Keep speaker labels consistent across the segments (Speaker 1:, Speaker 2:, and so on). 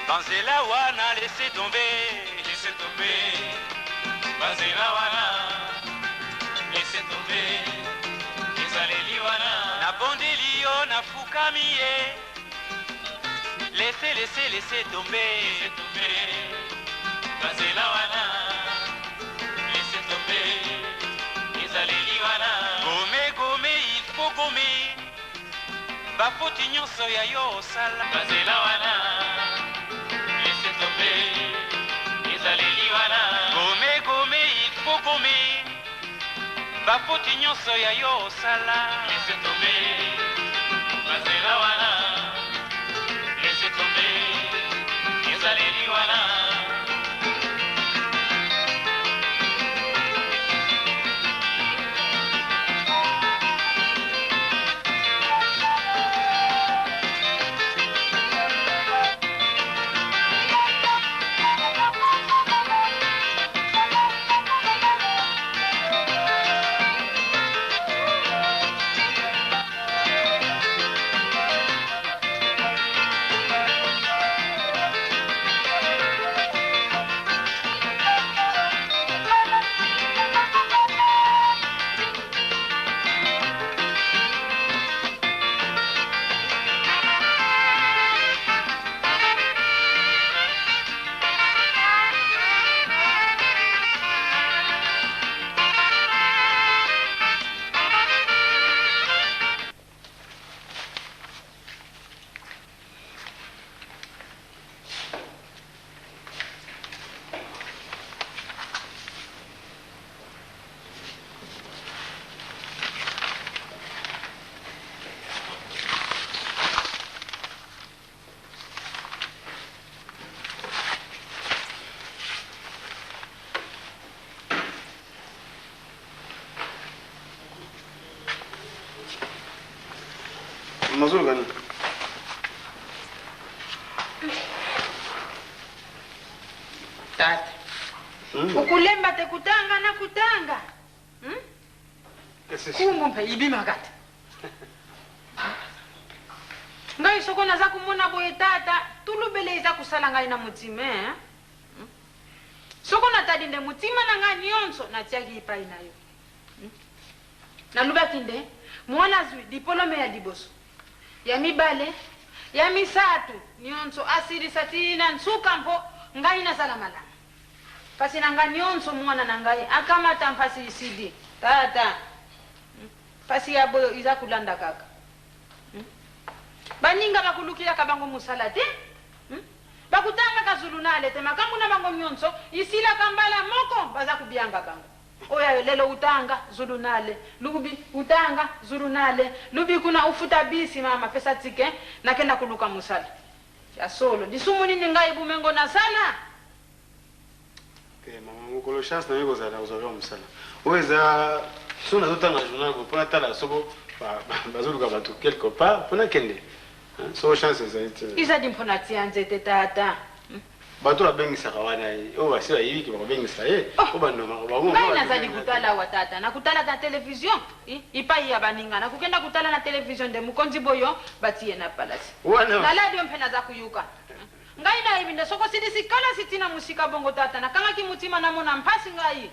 Speaker 1: Banzela wana, laissez tomber.
Speaker 2: Laissez tomber. Banzela wana, laissez tomber. Ezaleli wana.
Speaker 1: Na bondeli yo na fukami ye. Laissez tomber.
Speaker 2: Laissez tomber. Banzela wana, laissez tomber. Ezaleli wana.
Speaker 1: Gome, il faut gommer. Bafoti nyonso ya yo osala.
Speaker 2: Banzela wana, laissez tomber. Ezaleli wana.
Speaker 1: Gome, il faut gommer. Bafoti nyonso ya yo osala.
Speaker 2: Laissez tomber. Banzela wana, laissez tomber. Ezaleli wana.
Speaker 3: Mazuri gani?
Speaker 4: Tata. Ukulemba te kutanga na kutanga. Kumumpe ibima kati. Ngai soko naza kumona boye tata, tulubeleza kusala ngai na mutima Soko natadinde mutima na ngai nyonso na tiagi ipai na yo. Na lubakinde, muona zwi diplome ya diboso. Ya mibale, ya misatu, nyonso asiri satina nsuka mpo ngai na salamala. Pasi na ngai nyonso mwana na ngai akamata mpasi isidi. Tata. Pasi ya boyo iza kulanda kaka. Baninga bakulukira kabango musala te. Bakutanga kazulu nale te makambu na bango nyonso isila kambala moko baza kubianga bango. Oya lelo utanga zulu nale, lubi utanga zulu nale, lubi kuna ufuta bisi mama pesa tike na kenda kuluka musala. Ya solo disumu nini ngai bumengo na sala.
Speaker 3: Okay, mama ngokolo chance na yego za uzalo musala. Oweza sona zotanga journal ko pona tala soko bazuluka batu quelque part pona kende. So chance za ite.
Speaker 4: Isa dimpona tianze te tata.
Speaker 3: Bato la bengisa kawana o basira yibi ki bengisa oba no mabango
Speaker 4: ngai nazali kutala watata na kutala ta television ipai ya baninga na kukenda kutala na television de mukonzi boyo batie na palasi na radio mpena za kuyuka ngai na ibinde soko sidisi kala sitina musika bongo tata na kanga kimutima na mona mpasi ngai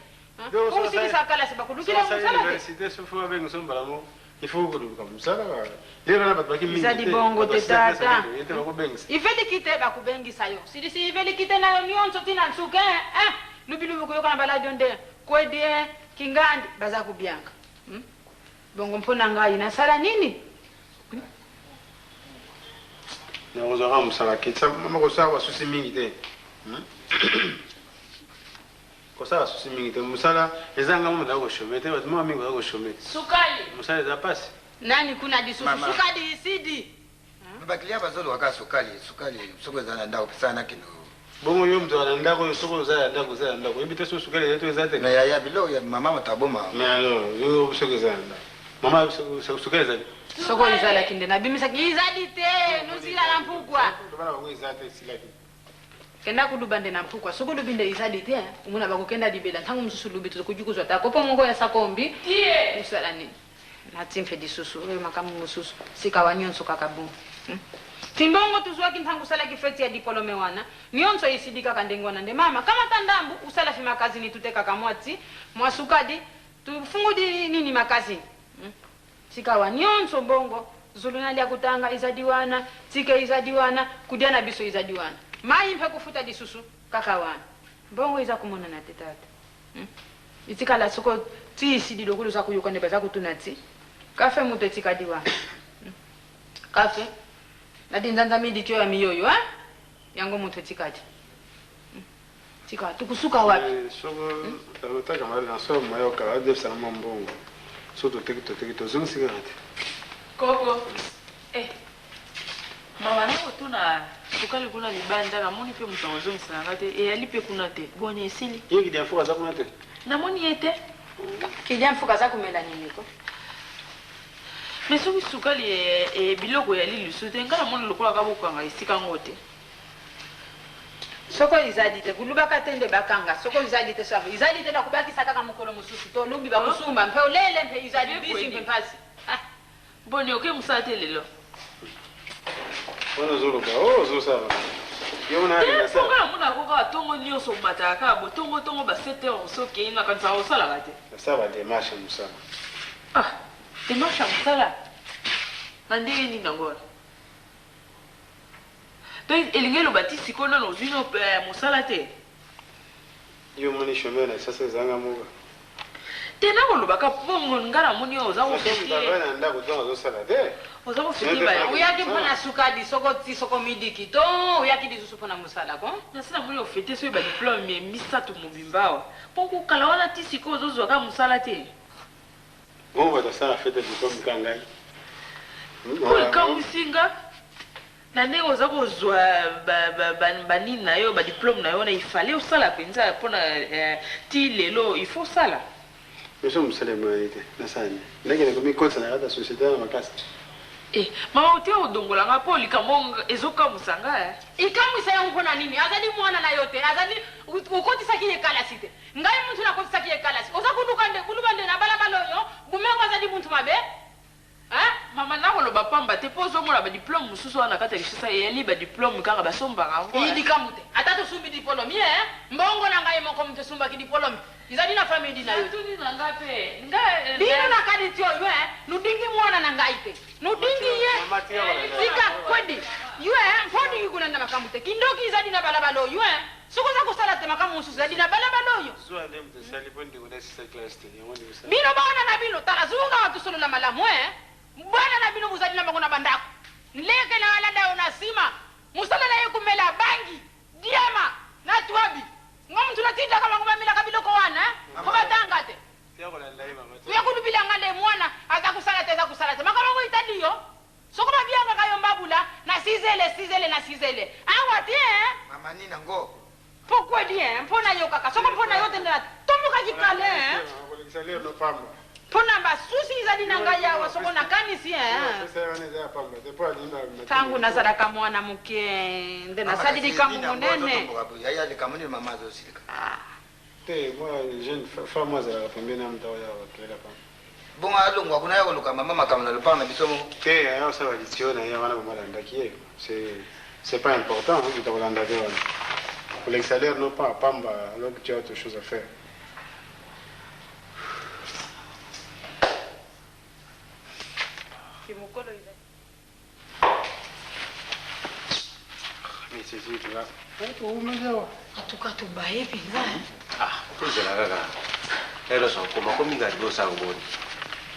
Speaker 4: ko sidisa kala sibakulukira musala
Speaker 3: université sofu abengo mbalamo il faut que nous comme ça les gens pas qui
Speaker 4: ça dit bongo te tata ifeli kite bakubengisa yo sidisi ifeli kite na nyonso tina nsuke lubilu ko yokana bala donde kwedie kingandi baza kubyanga bongo mpona ngai na sala nini
Speaker 3: na ozora musala kitsa mama ko sawa susi mingi te ko sawa susi mingi te musala ezanga mama da ko shomete bat mama mingi da ko shomete
Speaker 4: sukali
Speaker 3: musala za pasi
Speaker 4: nani kuna disusu sukali isidi
Speaker 5: bakilia bazolo waka sukali soko za ndao sana kino
Speaker 3: bongo yo mtu ananda ko soko za ndako ibite so sukali yetu ezate
Speaker 5: na ya bilo ya mama mataboma
Speaker 3: mais alors yo soko za ndako mama sukali za
Speaker 4: soko izala kinde na bimisa izadi te nuzila na mpukwa
Speaker 3: tobana ko izate silaki
Speaker 4: kenda kudubande na mpukwa soko dubinde izadi te umuna bakukenda dibela ntangu msusu lubitu kujukuzwa ta kopo mongo ya sakombi usala nini na timfe disusu we makamu mususu sika wanyonso kakabu timbongo tuzwaki nthangu sala kifeti ya diplome wana nyonso isidika kandengwana nde mama kama tandambu usala fi makazini tuteka kamwati mwasukadi tufungudi nini makazini sikawa nyonso bongo zuluna lya kutanga izadiwana tike izadiwana kudiana biso izadiwana mai mpe kufuta disusu kakawana bongo iza kumona na tetata itikala soko tisi didokulu za kuyuka neba za kutunati kafe muto itikadiwana kafe nadi nzanza midi kyo ya miyoyo yango muto itikadi tika tukusuka wapi
Speaker 3: soko utaka mali na so moyo ka ade sana mbongo so to teki zungu sigarate
Speaker 6: koko mama nako tuna tukali kuna libanda na moni pe mutango ngate ali pe kuna te bonya esili
Speaker 3: yeki dia fuka za kuna te
Speaker 6: na moni ete
Speaker 4: kidia mfuka za kumela nini ko
Speaker 6: meso sukali biloko ya lilusu te ngala moni lokola ka bokanga esika ngote
Speaker 4: soko izadite kulubaka tende bakanga soko izadite savu izadite na kubakisa kaka mukolo mususu to lubi bakusumba mpe ulele mpe izadi bisi mpe mpasi
Speaker 6: boni oke musate lelo
Speaker 3: wana zolo ba zo sawa yona na sawa
Speaker 6: kaka mona koka tongo nyoso mataka bo tongo ba 7 heures soke ina kanza osala kate
Speaker 3: sawa de marche musala
Speaker 6: te marche musala nandenge ni ngora donc elingelo batisi kona no zino musala te
Speaker 3: yo moni shomena sasa zanga muga
Speaker 6: tena koloba ka pongo ngala moni oza ko fiti
Speaker 3: bana nda kutonga zo sala te
Speaker 6: oza ko fiti ba
Speaker 4: uyaki mpona sukadi soko midiki to uyaki disusu mpona musala ko
Speaker 6: nasina moni ofete so ba diplôme misatu mobimbawa pongo kala wana tisi ko zo ka musala te
Speaker 3: ngo ba sala fete diplôme kangai
Speaker 6: ko ka musinga na ndenge oza kozwa banini na yo badiplôme na yo na ifale osala mpenza mpona ti lelo il faut osala
Speaker 3: meso mosala moyani te nasani ndenge nakomikotisa na kata société na makasi
Speaker 6: mama otia odongolanga mpo likambo ezokamwisa nga
Speaker 4: ikamwisa yango mpona nini azali mwana na yo te azali ukotisaki ye kalasi te ngai muntu nakotisaki ye kalasi oza kuluba nde na balabala oyo bumengo azali muntu mabe
Speaker 6: mama nakoloba pamba te mpo ozomona badiplôme mosusu wana kati ya lisasa eyali badiplôme kaka basombaka ngo
Speaker 4: idikamu te ata tosumbi diplôme ye mbongo na ngai moko mutu esumbaki diplôme izali na famille dina yo
Speaker 6: tuni na nga pe
Speaker 4: bino na kadi ti oyo nudingi mwana na ngai te nudingi ye sika kwedi yo mponi ikunanda makamu te kindoki izali na balabala oyo sokoza kosala te makamu mosusu izali na balabala oyo bino baona na bino tala zunga watusolola malamu bwana na bino muzali na bango na bandako nleke na alanda yo na sima musala na ye kumela bangi diama na twabi ngo mtu natinda kama ngoma mila kabiloko wana kubatanga te ya kulubila ngale mwana azakusala te makama ngo italiyo sokoma bianga kayo mbabula na sizele awa tie
Speaker 5: mama nina ngo
Speaker 4: pourquoi bien mpona yo kaka soko mpona yo tendela tomboka kikale pona basusi izali na ngai awa soko nakanisi tangu nazalaka mwana moke nde nasalilika monene
Speaker 5: bongo alongwa kuna ya koluka mama makambo na lopango na biso moko
Speaker 3: te aya osala litio na ye wana komalandaki ye c'est pas important utakolanda te wana pour l'extérieur non pas pamba alors que tu as autre chose à faire. Mais c'est sûr que là. Tu où me dire?
Speaker 4: En tout cas, tu bailles pinza.
Speaker 7: C'est la gaga. Elle sont comme un gars de sang bon.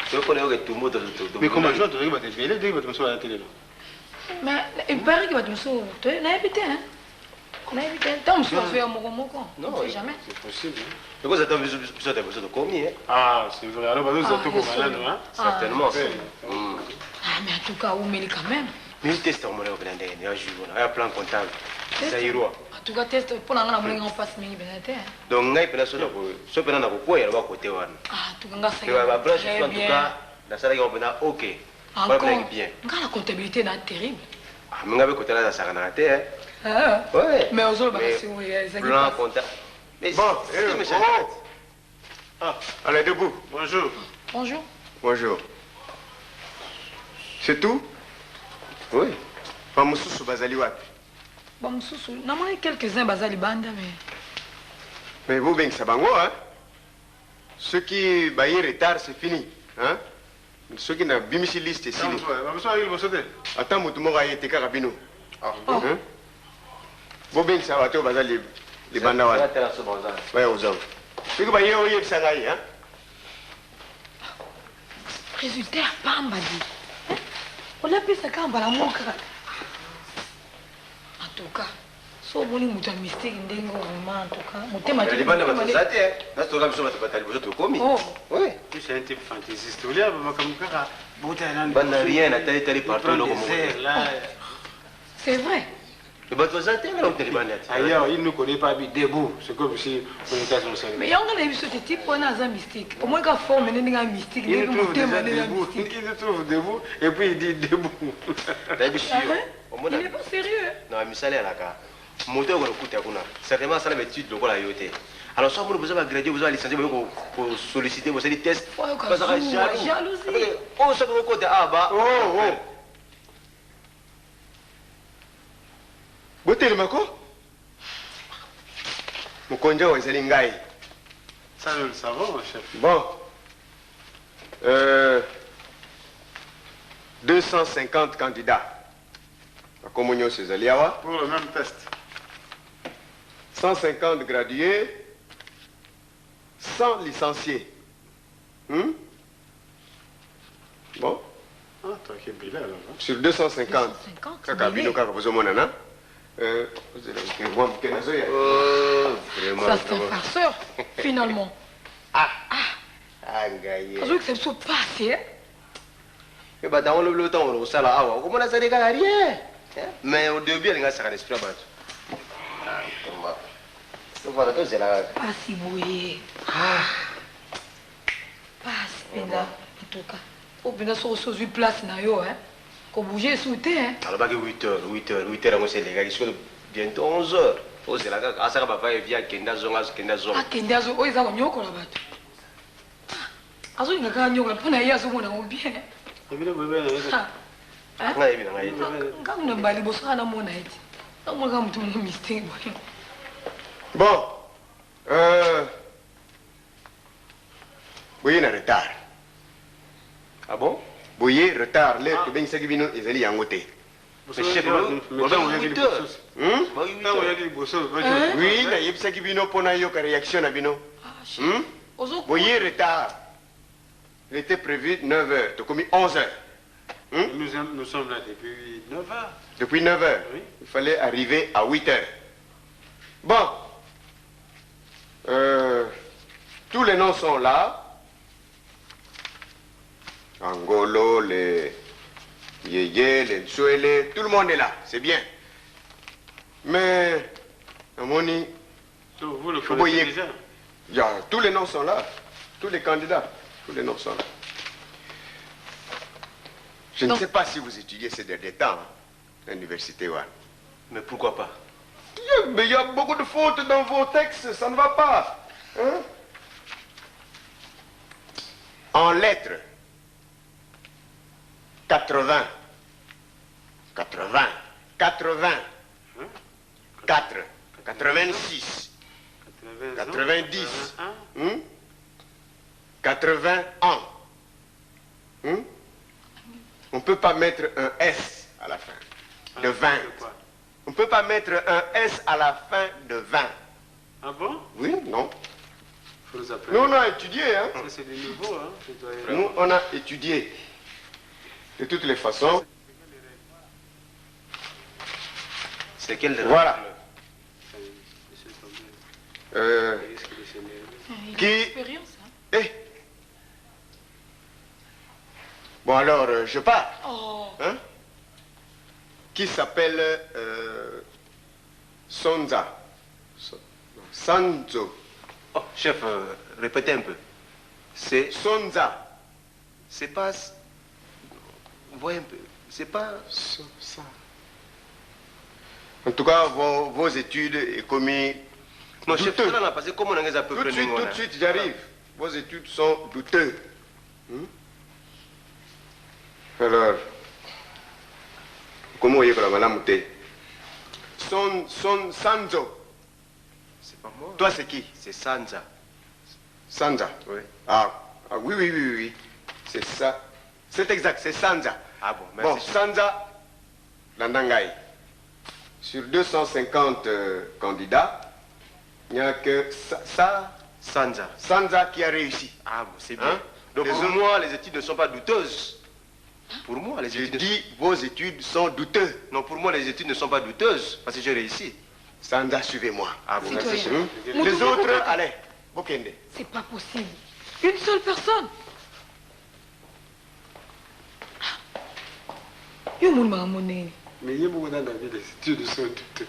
Speaker 7: Tu connais que tout le monde
Speaker 3: mais comment je te regarde te belle, tu vas te sur la télé là.
Speaker 4: Mais il paraît que va te sur, tu n'as évité hein. On a évité. Tant que tu fais un moko.
Speaker 7: Non,
Speaker 4: on sait jamais.
Speaker 3: C'est possible.
Speaker 7: Mais quoi ça t'a besoin de combien?
Speaker 3: Ah, c'est vrai. Alors vas-y, c'est tout comme malade, hein.
Speaker 7: Certainement.
Speaker 4: Ah, mais en tout cas, où mais quand même.
Speaker 7: Mais le test on m'a ouvert un dernier jour, on a un plan comptable. Ça ira.
Speaker 4: En tout cas, test pour la ngana on passe mingi benate.
Speaker 7: Donc ngai pena sona ko, so pena na ko ko ya ba côté wana.
Speaker 4: Ah, tu nga ça.
Speaker 7: Tu vas branche en tout cas, la sala on pena OK. Pas bien.
Speaker 4: Nga la comptabilité na terrible.
Speaker 7: Ah, mais ngabe côté là ça sara na te hein.
Speaker 4: Ah.
Speaker 7: Ouais.
Speaker 4: Mais aux autres c'est oui,
Speaker 7: plan comptable. Mais
Speaker 3: bon,
Speaker 7: monsieur.
Speaker 3: Ah, allez debout. Bonjour.
Speaker 5: Bonjour. C'est tout?
Speaker 7: Oui. bamosusu bazali wapi?
Speaker 8: bamosusu namoni quelques-uns baza libanda
Speaker 7: mais bobengisa bango ceux qui baye retard c'est fini ceux qui na bimisi liste esili ata motu moko aye te kaka bino bobengisa bato baza libanda wana baya kozango soki baye oyebisa ngai
Speaker 8: résultat ya pamba di olapesaka mbala moko kaka en tout cas so omoni moto ya mystique ndenge vraiment en tout cas motema
Speaker 7: libanda baza te nasoka biso bato batali boso tokomi
Speaker 3: Tu es un type fantaisiste. Vous voulez,
Speaker 7: banda rien atali partout eloko moko
Speaker 8: c'est vrai.
Speaker 7: bato baza te na libanda te
Speaker 3: ailleurs, il ne connaît pas debout. C'est comme si on était sur le cerveau.
Speaker 8: mais yango na biso te type wana aza mystique au moins ka forme ndenge nga mystique
Speaker 3: Il
Speaker 8: ndenge
Speaker 3: nous trouve
Speaker 8: motema
Speaker 3: déjà
Speaker 8: ndenge
Speaker 3: debout.
Speaker 8: mystique
Speaker 3: Il nous trouve debout et puis il dit debout.
Speaker 8: il n'est pas sérieux
Speaker 7: na misala yalaka moto oyo kokuta kuna certainement asala baétude lokola yo te alors soit moni boza bagradué boza balicencie boyo kosollicite bosali test bazaka
Speaker 8: jalousie
Speaker 7: oyo soki okota aba botelemako mokonzi awa ezali ngai
Speaker 3: Ça, nous le savons, mon chef.
Speaker 7: bon 250 candidats bakomo nyonso ezali awa
Speaker 3: Pour le même test.
Speaker 7: 150 gradués, 100 licenciés. Bon,
Speaker 3: Ah, toi qui es bilingue, alors.
Speaker 7: sur 250.
Speaker 8: 250,
Speaker 7: Kaka bino kaka bozomonana.
Speaker 8: ça c'est un farceur finalement azoki ça biso pasi
Speaker 7: batango lobi lotango lokosala awa okomona sali kaka rien mais au début alinga asaka na esprit ya bato voilà tozela kaka
Speaker 8: pasi boye pasi mpenza en tout cas o mpenza soki osi ozwi place na yo kobouge esu te
Speaker 7: alobaki 8h yango selekaki sikoyo bientôt 11h ozela kaka asaka bava evi akende azonga
Speaker 8: akende oyo eza konyokola bato azolinga kaka nyokola mpo na ye azomona ngo bien
Speaker 7: ngai yebi na ngai
Speaker 8: ngangu na mbala liboso kaka namona ye te namona kaka motu mona mystike boye
Speaker 7: bon boye na retard ah bon boye retard lere tobengisaki bino ezali yango te oui nayebisaki bino mpo nayoka réaction na bino boye retard il était prévu 9h tokomi 11h
Speaker 3: Nous sommes là depuis 9h.
Speaker 7: depuis 9h
Speaker 3: Oui.
Speaker 7: il fallait arriver à 8h bon tous les noms sont là Angolo, les Yéyé, les Nsouélé, tout le monde est là, c'est bien. Mais, Amoni,
Speaker 3: Vous le connaissez déjà.
Speaker 7: tous les noms sont là, tous les candidats, tous les noms sont là. Je ne sais pas si vous étudiez ces derniers temps, à l'université.
Speaker 9: Mais pourquoi pas?
Speaker 7: Mais il y a beaucoup de fautes dans vos textes, ça ne va pas. Hein? En lettres, 80, 80, 80, 4, 86, 90, 80 ans. On ne peut pas mettre un S à la fin de 20. On ne peut pas mettre un S à la fin de 20.
Speaker 3: Ah bon?
Speaker 7: Oui, non.
Speaker 3: Faut nous apprendre.
Speaker 7: Nous, on a étudié, hein.
Speaker 3: Ça, c'est des nouveaux, hein.
Speaker 7: Nous, on a étudié. De toutes les façons.
Speaker 9: C'est quel
Speaker 7: Voilà. Qui...
Speaker 8: Expérience,
Speaker 7: Eh. Bon, alors, je pars.
Speaker 8: Oh.
Speaker 7: Hein? Qui s'appelle Sonza. Sanzo.
Speaker 9: Oh, chef, répétez un peu. C'est...
Speaker 7: Sonza.
Speaker 9: C'est pas... Voyez un peu. C'est pas...
Speaker 7: Ça. En tout cas, vos études est commis...
Speaker 9: Non, chef,
Speaker 7: douteux.
Speaker 9: on a passé comment on a à peu
Speaker 7: Tout
Speaker 9: près...
Speaker 7: de suite, j'arrive. Vos études sont douteuses. Alors, Comment est-ce que la madame t'es? Sanzo.
Speaker 9: C'est pas moi.
Speaker 7: Toi, c'est qui?
Speaker 9: C'est Sanza.
Speaker 7: Sanza.
Speaker 9: Oui.
Speaker 7: Ah, oui. C'est ça. C'est exact, c'est Sanza.
Speaker 9: Ah bon, merci.
Speaker 7: Bon, Sanza, Landangaï. Sur 250 candidats, il n'y a que
Speaker 9: Sanza.
Speaker 7: Sanza qui a réussi.
Speaker 9: Ah bon, c'est bien.
Speaker 7: Hein?
Speaker 9: Donc
Speaker 7: Les
Speaker 9: pour
Speaker 7: autres-
Speaker 9: moi, les études ne sont pas douteuses. Pour moi, les
Speaker 7: Je
Speaker 9: études...
Speaker 7: dis, vos études sont douteuses.
Speaker 9: Non, pour moi, les études ne sont pas douteuses, parce que j'ai réussi.
Speaker 7: Sanza, suivez-moi.
Speaker 9: Ah bon, merci.
Speaker 8: Citoyen.
Speaker 7: Les autres, allez, Bokende.
Speaker 8: C'est pas possible. Une seule personne. Yo moun m'a monnaie.
Speaker 3: Mais il y a beaucoup dans la vie, les études sont douteux.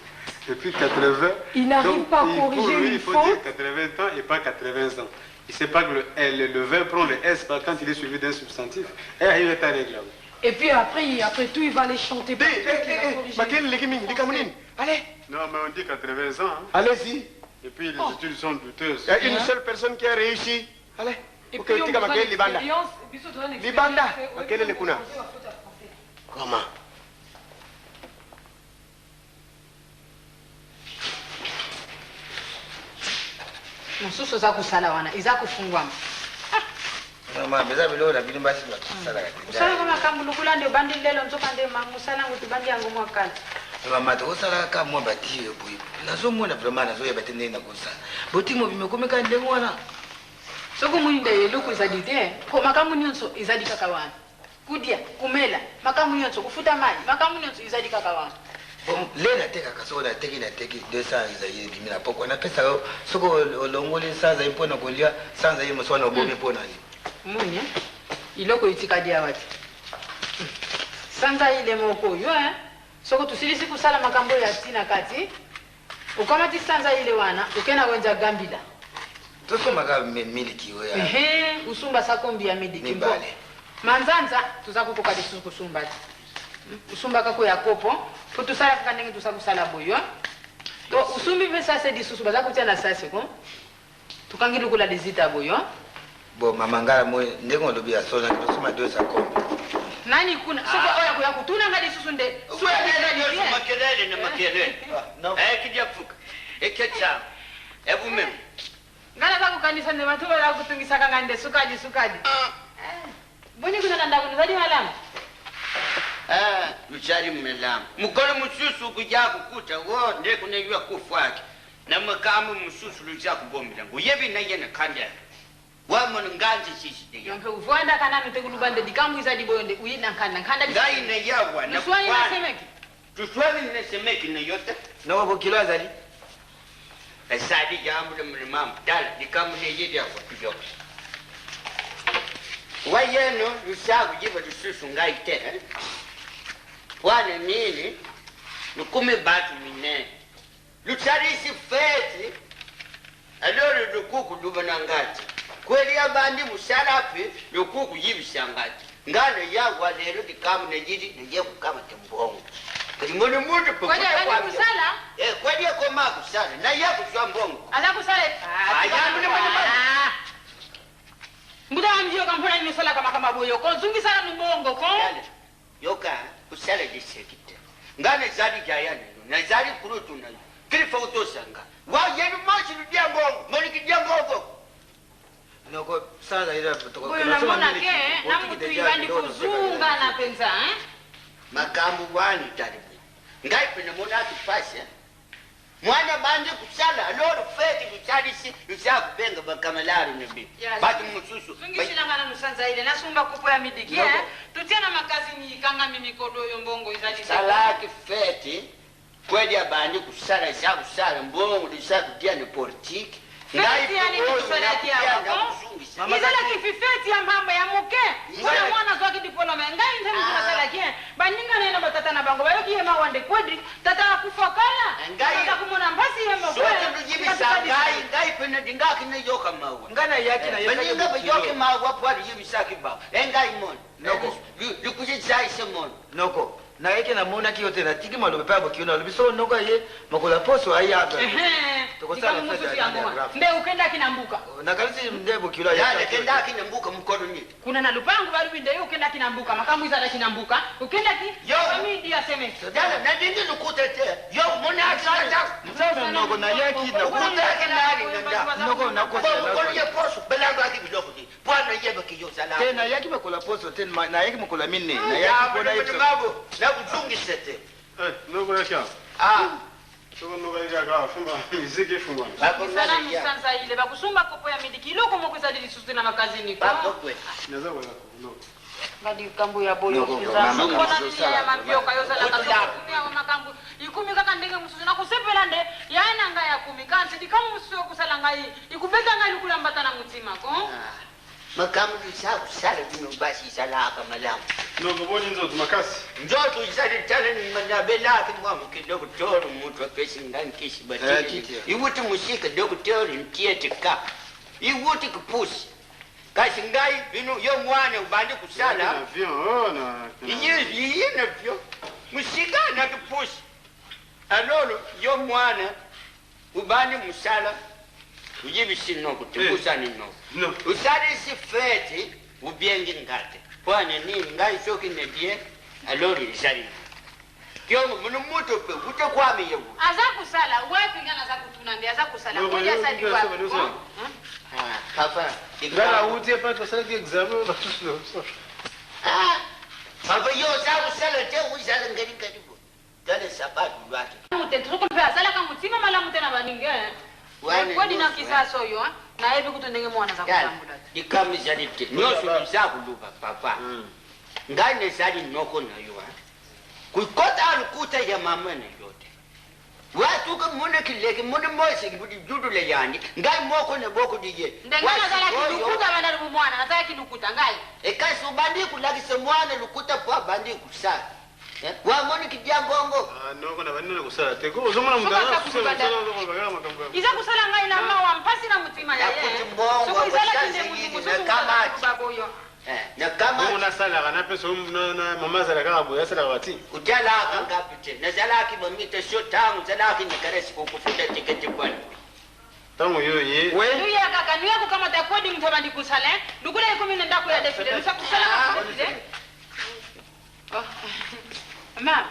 Speaker 3: Et puis 80...
Speaker 8: Il n'arrive
Speaker 3: donc,
Speaker 8: pas à
Speaker 3: il faut-
Speaker 8: corriger
Speaker 3: oui,
Speaker 8: une
Speaker 3: il faut
Speaker 8: faute.
Speaker 3: dire 80 ans et pas 80 ans. Il ne sait pas que le verbe prend le S quand il est suivi d'un substantif. Et il est à règle.
Speaker 8: Et puis après tout, il va les chanter. Pour qu'il va corriger.
Speaker 7: Makel, les gamins, les camounines. Allez,
Speaker 3: Non, mais on dit 80 ans. Hein.
Speaker 7: allez-y.
Speaker 3: Et puis les études sont douteuses.
Speaker 7: Il y a une seule personne qui a réussi. Allez.
Speaker 8: Et
Speaker 7: Ok,
Speaker 8: puis, on
Speaker 7: tika
Speaker 8: besoin
Speaker 7: Makel, Libanda.
Speaker 8: d'expérience, et puis, surtout, une
Speaker 7: Libanda.
Speaker 8: expérience.
Speaker 7: Makel, les kuna. Comment?
Speaker 4: mosusu oza kosala wana eza kofungwama
Speaker 5: Mama, beza bilo na bino basi bakisala
Speaker 4: osala ko makambo lokula nde obandi lelo nzoka nde mosala yango tobandi yango mwa kala
Speaker 5: mama tokosala ka mwa bati boye nazomona vraiment nazoyeba te ndenge nakosala botingo bimekomeka ndenge wana
Speaker 4: soki omoni nde eloko ezali te po makambo nyonso ezali kaka wana kudia kumela makambo nyonso kofuta mai makambo nyonso ezali kaka wana
Speaker 5: le natekaka soki nateki 200 ezali ebimi na pokwa napesaka soki olongoli sanza ye mpona kolia sanza ye moso wana obomi mponani
Speaker 4: moni iloko etikadi awa te sanza ile moko oyo soki tosilisi kosala makambo oyo ya ntina kati okamati sanza ile wana okenda wenza gambila
Speaker 5: tosomaka miliki oyo
Speaker 4: usumba sakombi ya midiki mpo
Speaker 5: mibale
Speaker 4: manzanza toza kokoka lisusu kosumba te usumba kako ya kopo po tosala kaka ndenge toza kosala boyo to usumbi mpe sase lisusu baza kotia na sase ko tokangi lokola desita boyo
Speaker 5: bo mama ngala mo ndenge olobi ya sona tosoma 200 kombe
Speaker 4: nani kuna soko oya kuya kutuna ngadi susu nde
Speaker 10: makelele na makelele kijya kufuka ekecha ebu mem
Speaker 4: ngana za kukanisa nde watu wala kutungisa kanga nde sukaji boni kuna nanda kuna zadi malamu
Speaker 10: luchari mmelamu mukolo mususu kujya kukuta wo nde kunejwa kufwaki na makamu mususu lucha kubombira nguyebi na yena kanda wamon nganji sisi de
Speaker 4: yompe uvwanda kana nutekulubande dikambu izadi boyonde uyina nkanda
Speaker 10: ngai na yawa na
Speaker 4: swali na semeki
Speaker 10: tuswali na semeki na yote
Speaker 5: na wabo kilo azali
Speaker 10: esadi jambo le mlimam dal dikamu ne yedi akwa tujo wayeno lusagu jiba lususu ngai te wane nini lukume batu mine lucharisi feti alori lukuku dubana ngati kweli abandi musarapi lukuku yibishangati ngano yagwa lero dikamu nejidi nije kukama tembongo Krimoni mutu po.
Speaker 4: Kweli ana kusala?
Speaker 10: Kweli ko ma kusala. Na ya kuswa mbongo.
Speaker 4: Ana kusala. Mbuda amjio kampona ni sala kama boyo. Ko zungi sala mbongo ko.
Speaker 10: Yoka kusala disekite. Ngane zadi jayani. Na zadi kurutu na. Kilifa utosanga. Wa yenu machi ludia mbongo. Moni kidia mbongo.
Speaker 5: Noko sala ila toko.
Speaker 4: Boyo na mona ke na mtu ibandi kuzunga na penza
Speaker 10: Makambu wani taribu. Ngai pena mona tupasha. Mwana bandi kusala loro feti kucharisi lucha kupenga bakamalari nebi. Batu mususu.
Speaker 4: Zungishina ngana nusanza ile nasumba kupo ya midiki Tutiana makazi ni kanga mimi kodo yo mbongo izali.
Speaker 10: Salaki feti kweli abandi kusala za kusala mbongo lucha kutia ni politiki.
Speaker 4: Ngai yani kusala kia Izala kififeti ya mama ya muke. Kuna mwana zwaki diploma. Ngai nte mkuna sala kia. Baninga nena batata na bango. Bayo kiye mawande kwadri. Tata kufokala. Tata kumona mbasi ya mwa.
Speaker 10: Sote ndujibisa ngai pene dingaki na yoka mawa.
Speaker 5: Ngana yaki na yoka.
Speaker 10: Baninga bayoke mawa pwari yibisa kiba. Ngai mon.
Speaker 5: Noko.
Speaker 10: Lukuji zaise mon.
Speaker 5: Noko. Na yake na mona kiyote na tiki malo pepa kiona lubiso noko ye makola poso ayaga.
Speaker 4: ndikamususu ya ngoma mbe ukenda kinambuka
Speaker 5: nakalisi ndebo kilo
Speaker 10: ya kenda kinambuka mkono ni
Speaker 4: kuna na lupangu balubinde yo ukenda kinambuka makamu izala kinambuka ukenda ki kami ndia seme
Speaker 10: jana na ndindi lukutete yo mona acha
Speaker 5: msema noko na yaki na
Speaker 10: kutete nani nda
Speaker 5: noko na kosa
Speaker 10: ko ye poso belanga ati biloko di bwana yeba kiyo sala
Speaker 5: tena yaki bakola poso tena na yaki mkola minne na yaki bona
Speaker 10: yeso mabo na kuzungi sete
Speaker 3: noko yaka soko noko yaka fumba muziki fumba
Speaker 4: sana musanza ile bakusumba kopo ya midiki iloko mokweza dilisusu na makazini
Speaker 10: bako kwe
Speaker 3: naza wala no
Speaker 4: ngadi kambu ya boyo kuzama mbona niya ya mabioka yo sala kasokunia wa makambu ikumi kaka ndenge mususu na kusepela nde yana nga ya kumi kansi dikamu mususu kusala ngai ikubeka ngai lukulambata na mutima ko
Speaker 10: makamu kusala tino basi sala kamalamu
Speaker 3: noko boni nzoto makasi
Speaker 10: njoto isali tale ni manabela kimwa kidogo toro mtu apesi ndani kishi bati iwuti musika dogo toro ntiete ka iwuti kupusi kasi ngai bino yo mwana ubandi kusala iye na vyo musika na kupusi alolo yo mwana ubandi musala ujibisi noko tukusa ni noko usali si feti ubiengi ngate pwane nini ngai shoki ne bien alolo isali kyo munu muto pe utakwame yewu
Speaker 4: aza kusala wapi ngana za kutunambia aza kusala ngoja sadi wapi
Speaker 10: papa
Speaker 3: ngala uti pa to sala ki examen ba tuso
Speaker 10: papa yo za kusala te usala ngari ngari bo dale sababu lwake
Speaker 4: mute tuko pe sala kama mutima mala mutena baninge kwani na kisaso yo na hivi kutundenge mwana za kutambula
Speaker 10: ikamizalite nyoso bizakuluba papa ngane zali noko na yo kukota alukuta ya mama na yote watu ka muna kileke muna moise kibudi judu le yani ngai moko ne boko dije
Speaker 4: ndengana zala kilukuta banda mwana nataka kilukuta ngai
Speaker 10: ekasi ubandi kulakise mwana lukuta kwa bandi kusala wa moni kijangongo
Speaker 3: noko na banene kusala teko uzomona mudana kusala noko bagala makambo
Speaker 4: iza kusala ngai na mawa mpasi na mutima ya yeye
Speaker 10: soko
Speaker 4: izala kinde mutima
Speaker 10: kama
Speaker 4: baboyo
Speaker 10: na kama
Speaker 3: una sala kana peso na mama sala kama boya sala wati
Speaker 10: ujala ngapite na zala ki bomite sho tangu zala ki nikaresi kukufuta tiketi kwani
Speaker 3: tangu yoye
Speaker 4: we ya kaka niwe kama takodi mtabandi kusala ndukule 10 ndako ya defile nusa kusala kama defile mama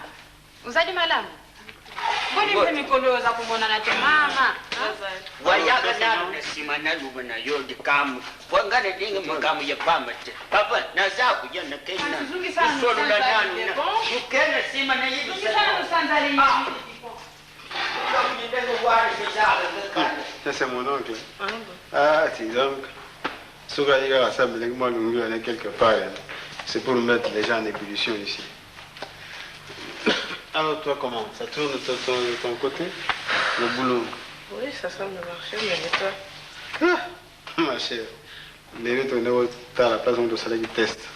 Speaker 4: uzadi malamu mbona mpe mikolo za kumona na mama
Speaker 10: wayaga nalo nasima naluba na yodi kamu wangane dinga makamu ya pamate papa nazaku jana kena solo la nani na ukena sima na yidi
Speaker 4: sana usanzali
Speaker 3: ça c'est mon oncle tu donc soga il va s'amener moi l'ongle quelque part c'est pour mettre les gens en ébullition ici. Alors toi comment? Ça tourne de ton côté? Le boulot?
Speaker 6: Oui, ça semble marcher, mais toi?
Speaker 3: Ma chère, les autres tu as la place où tu as qui teste.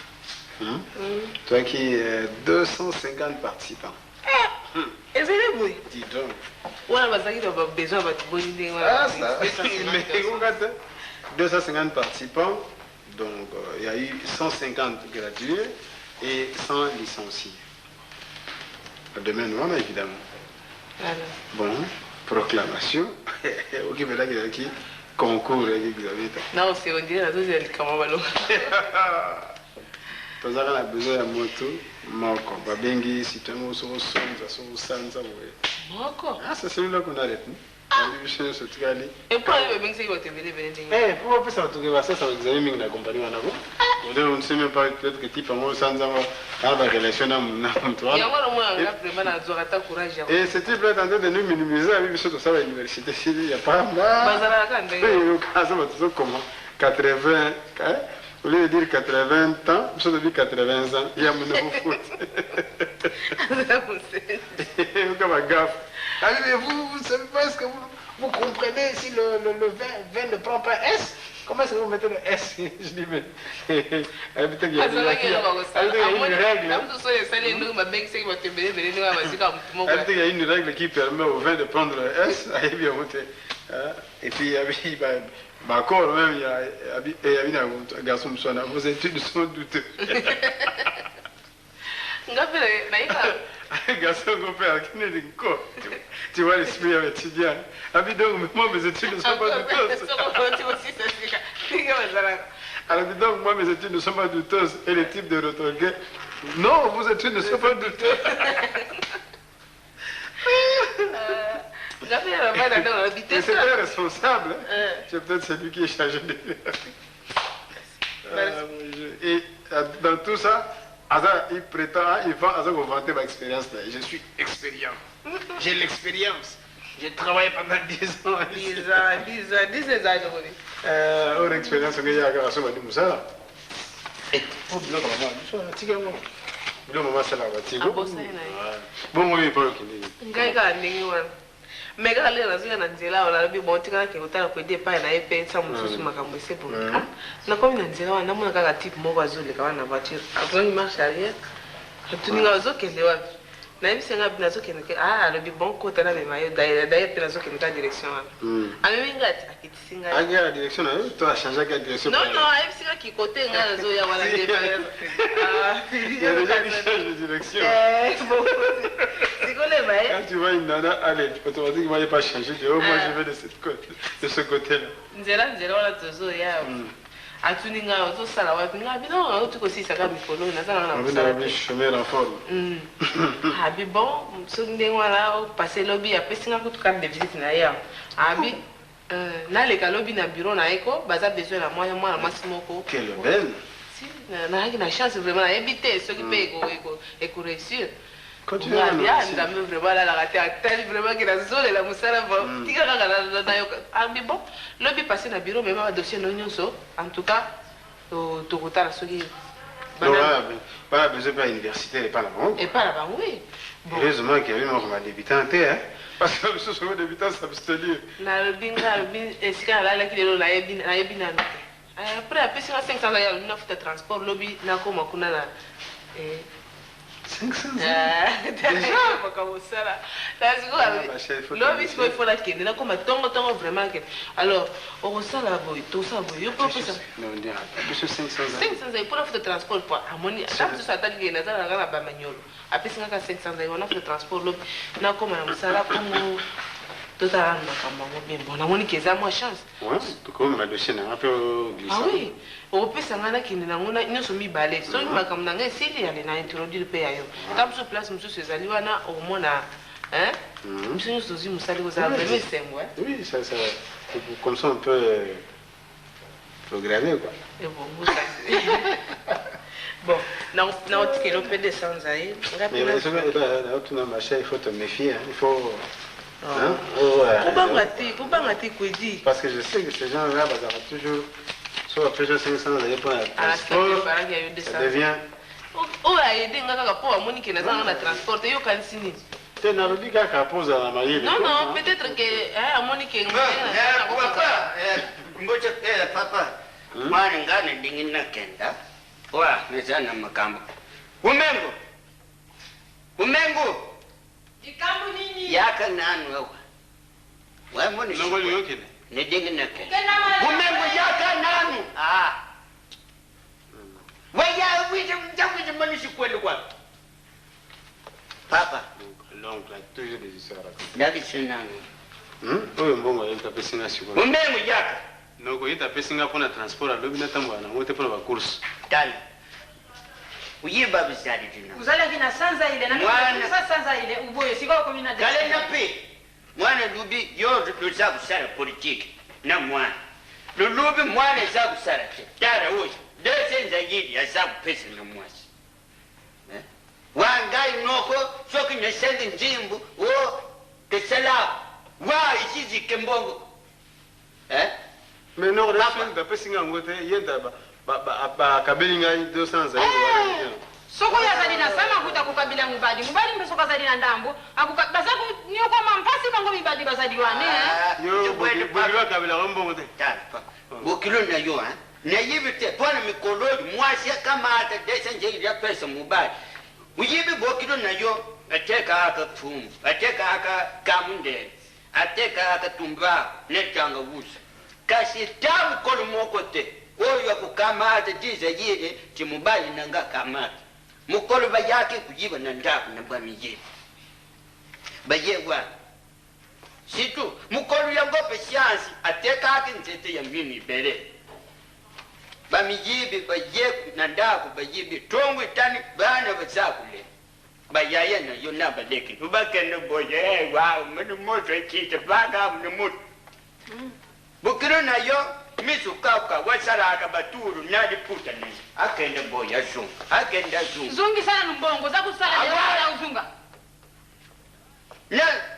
Speaker 3: Toi qui 250 participants.
Speaker 6: Et c'est le bruit.
Speaker 3: Dis donc.
Speaker 6: On a besoin de bonne idée.
Speaker 3: Ah ça, mais regarde, 250 participants, donc il y a eu 150 gradués et 100 licenciés. Demain, nous, évidemment. Bon, proclamation. Ok, mais là, il y a qui concours avec l'examen.
Speaker 6: Non, c'est on dirait la deuxième camarade.
Speaker 3: Nous avons besoin de moto. Moko, babengi, si tu as un sanza,
Speaker 6: Moko.
Speaker 3: Ah, c'est celui-là qu'on arrête.
Speaker 6: Et pourquoi il va te venir?
Speaker 3: Eh, pourquoi ça va te dire ça? Ça va examiner la compagnie. On ne sait même pas peut-être que type en sanza a la relation à mon toi. Et ce type là est en train de nous minimiser avec ce que ça va à l'université. Il n'y a pas mal. Comment 80, au lieu de dire 80 ans, je dis 80 ans, il y a mon nouveau foot. Mais vous ne savez pas ce que vous comprenez si le vin ne prend pas S? Comment est-ce que vous mettez le S? Je dis, mais. Peut-être qu'il y a une règle qui permet au vin de prendre le S. Et puis, encore même, il y a un garçon, vos études sont douteuses. Garçon, mon père, qui n'est quoi? Tu vois l'esprit avec étudiant. Abi donc, moi, mes études ne sont pas douteuses. Alors, donc, moi, mes études ne sont pas douteuses. Et les types de retorgués, non, vos études ne sont pas douteuses. C'est un responsable. C'est peut-être celui qui est chargé de. Et dans tout ça, Azar, il prétend, il va vanter ma expérience là. Je suis expériant. J'ai l'expérience. J'ai travaillé pendant 10 ans.
Speaker 6: 10 ans.
Speaker 3: Une expérience que j'ai à Garasso, on va dire ça. Oh, bien, maman, tu sais, maman, c'est la voiture. Bon, oui, pas le
Speaker 6: mais quand les raisons na nzela wala bi bon tika ke utala ko de pa na epe sa mususu makambo sepo na komi na nzela wana mona kaka type moko azole ka wana voiture après il marche arrière tuninga azokende wapi na ebisenga bina azokende ke le bi bon kota na mayo d'ailleurs pena azokende ka direction wana amemi ngati akitisinga
Speaker 3: la direction na toi a changé la direction
Speaker 6: non ebisenga ki côté nga azoya wala de
Speaker 3: il a déjà changé de direction quand tu vois une nana, allez, automatiquement, il n'y a pas changé. Oh, moi, je vais de ce côté-là.
Speaker 6: Nzela wala tozo ya. Atuninga ozo sala wa pinga bino otuko sisa ka mikolo na sala na
Speaker 3: sala. On a chemin en forme.
Speaker 6: Abi bon, so ndengwala o passer lobby apesinga kutu carte de visite na ya. Abi na le lobby na bureau na eko, baza besoin na moi na maximoko.
Speaker 3: Quelle belle.
Speaker 6: Si na chance vraiment à éviter ce qui peut eko réussir.
Speaker 3: Quand tu vas
Speaker 6: bien, vraiment la raté à tel vraiment que la zone la musala va. Tu vas la yoka. Ah mais bon, le passé na bureau même un dossier non so. En tout cas, tu retard ce qui.
Speaker 3: Pas besoin pas université et pas là-bas.
Speaker 6: Et pas là-bas, oui.
Speaker 3: Heureusement qu'il y avait mon débutante, hein. Parce que ce sont des débutants s'abstenir.
Speaker 6: Na le bin et si quand là qui est là na yebina. Après après 500 là il y a une transport lobby na koma kuna na
Speaker 3: 500
Speaker 6: déjà bakabosala lobi siko ifola kende na koma tongo vraiment que alors okosala boy tosala boy yo propose
Speaker 3: non on dirait plus 500
Speaker 6: pour la de transport pour amoni tant ça t'a dit na zala ngala ba manyolo apesinga ka 500 on a fait de transport lobi na koma na musala kongo totala makambo bien bon na moni keza moi chance
Speaker 3: ouais tout comme la dossier na un peu glissant
Speaker 6: ah oui opesa ngana kindi na ngona nyonso mibale so makambo na ngai sili yale na introduire pe yayo tamso place mosusu ezali wana omona hein mso nyonso zi musali kozala vraiment sembo
Speaker 3: oui ça comme ça on peut programmer quoi
Speaker 6: et bon na otikelo pe descendre ayi
Speaker 3: mais ça va tout na marché il faut te méfier il faut
Speaker 6: Pourquoi tu dit
Speaker 3: parce que je sais que ces gens-là toujours soit après 500 d'ailleurs pour transport ça devient
Speaker 6: oh a aidé ngaka pour Monique na zanga na transport yo kansini
Speaker 3: te na lobi kaka poza na maille
Speaker 6: non peut-être que Monique
Speaker 10: papa ngoja papa mwana ngane ndingina kenda wa nezana makambo umengo
Speaker 4: ikambu nini
Speaker 10: yaka nanu wa moni
Speaker 3: ngo yoke
Speaker 10: ne dingina kenda umengo yaka nanu waya wije mjamwe moni sikwenda kwa papa
Speaker 3: l'oncle a toujours des histoires à raconter
Speaker 10: ndaki sinanu
Speaker 3: oyo mbongo yenta pesinga siko
Speaker 10: umengo yaka
Speaker 3: noko yeta pesinga pona transport a lobi na tambo na ngote pona ba course
Speaker 10: tali uyiba bizali dina
Speaker 4: uzala kina sanza ile na mimi sanza ile uboye siko kwa mina de
Speaker 10: kale na pe mwana lubi yo luza kusara politique na mwana lubi mwana za kusara tara uji desenza yidi ya za pesa na mwasi wangai noko soki nesende njimbu o kesala wa ichizi kembongo
Speaker 3: mais non reste da pesinga ngote yenda ba kabelinga 200 zaidi wala
Speaker 4: soko ya zali na sama kuta kukabila mubadi mbesoka zali na ndambo akukabaza nyoko mampasi kango mibadi bazali wane
Speaker 3: yo boliwa kabila rombo ngote
Speaker 10: tapa bokilo na yo na yibite pona mikolodi mwasi kama ata desenje ya pesa mubadi uyibi bokilo na yo ateka aka tumu ateka aka kamunde ateka aka tumba netanga wusa kasi tamu kono mokote oyo akukamata jiza yile timubali nanga kamata mukolo bayake kujiba na ndaku na bamiye bayewa situ mukolo yango patience ateka ake ntete ya mimi bere bamiyibe baye na ndaku bayibe tongo tani bana bazakule bayaya na yo na baleke ubakene boye wa mene moto ekite baga mene moto bukiro na yo misukaka wasaraka baturu nali puta ni akende boya zunga akende zunga
Speaker 4: zungi sana mbongo za kusala ya uzunga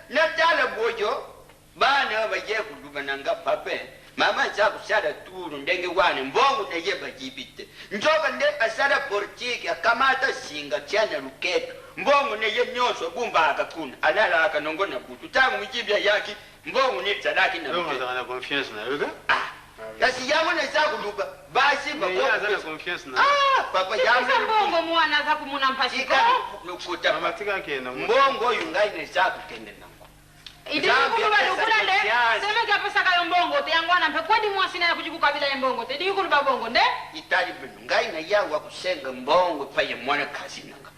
Speaker 10: na tala boyo bana baje kudubananga pape mama za kusala turu ndenge wane mbongo na yeba jibite njoka nde asala politiki akamata singa chana ruketo mbongo ne ye nyonso bumba akakuna alala akanongo na butu tangu mjibya yaki mbongo ne tsalaki na
Speaker 3: donc on a confiance na yoga
Speaker 10: kasi yangu na za kuluba basi
Speaker 3: bako ya confiance na
Speaker 10: papa yangu
Speaker 4: mbongo mwana za kumuna mpasiko
Speaker 10: nukuta
Speaker 3: mama tika kena
Speaker 10: mbongo yungai ne za kukende nango
Speaker 4: idi kuluba lukula nde sema kia pesa kayo mbongo te yangu anampe kwadi mwasina ya kujiku kabila ya mbongo te di kuluba bongo nde
Speaker 10: itali binu ngai na yawa kusenga mbongo paye mwana kazi nanga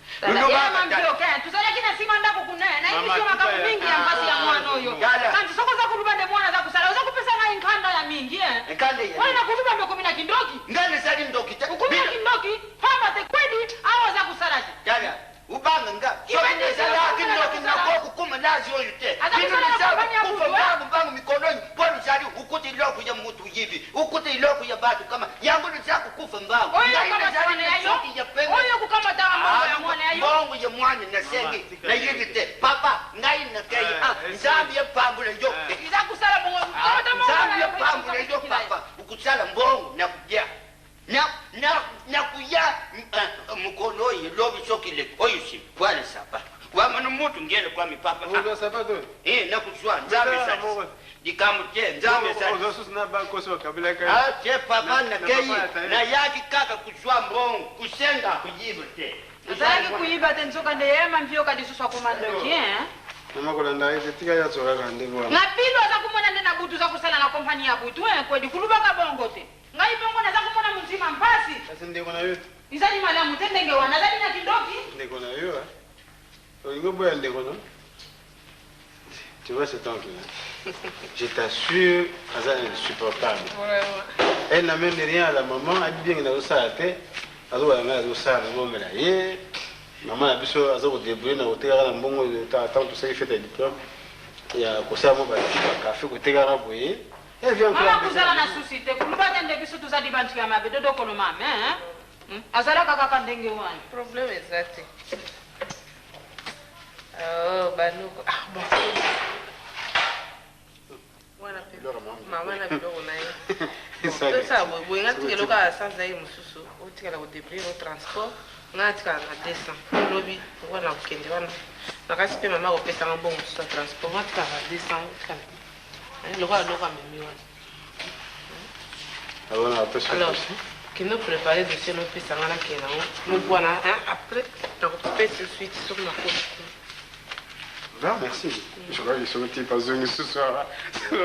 Speaker 4: tusala kina sima ndako kunene na hivi sio makamu mingi ya mpasi ya mwana huyo kanti soko za kuluba nde mwana za kusala uza kupesa ngai nkanda ya mingi
Speaker 10: nkanda ya
Speaker 4: wana kuluba mbe kumina kindoki
Speaker 10: ngane sali ndoki
Speaker 4: kumina kindoki hama te kwedi awa za kusala
Speaker 10: dada ubanga nga
Speaker 4: Ibende
Speaker 10: sala kindoki na koku kuma nazi oyu te
Speaker 4: bino ni sawa
Speaker 10: kufa bangu mikononi poni sali ukuti iloku ya mtu hivi ukuti iloku ya batu kama yangu ni saku kufa mbangu
Speaker 4: oyo kama swane yayo oyo kukama tawa mbongo ya mwana yayo
Speaker 10: mbongo ya mwana na sengi na hivi te papa ngai na kei nzambi ya pambula yo
Speaker 4: iza kusala bongo
Speaker 10: nzambi ya pambula yo papa ukusala mbongo na kujia na kuya mukono ye lobi sokile oyo si bwana sapa wamana mutu ngele kwa mipapa
Speaker 3: ozo sapato
Speaker 10: na kujua nzambi sasa dikamute nzambi sasa
Speaker 3: ozo susna ba koso kabila ka
Speaker 10: che papa na kei na yaki kaka kujua mbongo kusenga kujiba te
Speaker 4: azalaki kuyiba te nzoka nde yema mvyo kadi suswa kumandoki
Speaker 3: mama kolanda ite tika ya tsoka kande bwana
Speaker 4: na pilo za kumona nde na butu za kusala na kompani ya butu kwedi kuluba ka bongo te ngai bongo na za kumona mzima mpasi
Speaker 3: sasa ndeko na yote
Speaker 4: izali mala mutendenge wana zali na kindoki
Speaker 3: ndeko na yo olingo boya ndeko no tu vois cet oncle là je t'assure ça est insupportable elle n'amène rien à la maman elle bien na ça te azo wala azo ça na ngomela ye maman a biso azo ko débrouiller na hôtel na mbongo ta tant tout ça il fait des diplômes ya kosa mo ba café ko tegara boye elle vient
Speaker 4: mama kuzala na susite kuluba tende biso tuzadi bantu ya mabe dodo kono mame azala kaka ndenge wani
Speaker 6: problème exact oh banuko bon wana pe mama na biloko na ye ça boye nga tikela kaka sans aye mosusu otikala kodébrouiller no transport nga tikala na 200 lobi wana kokende wana nakasi mpe mama kopesanga bongo mosusu ya transport nga tikala na 200 otikala lokola loko amemi wana alors kino préparer dossier nopesanga nakende nango mobwana après nakopesa suite soki nakoti
Speaker 3: va merci je crois qu'ils sont pas zungi ce soir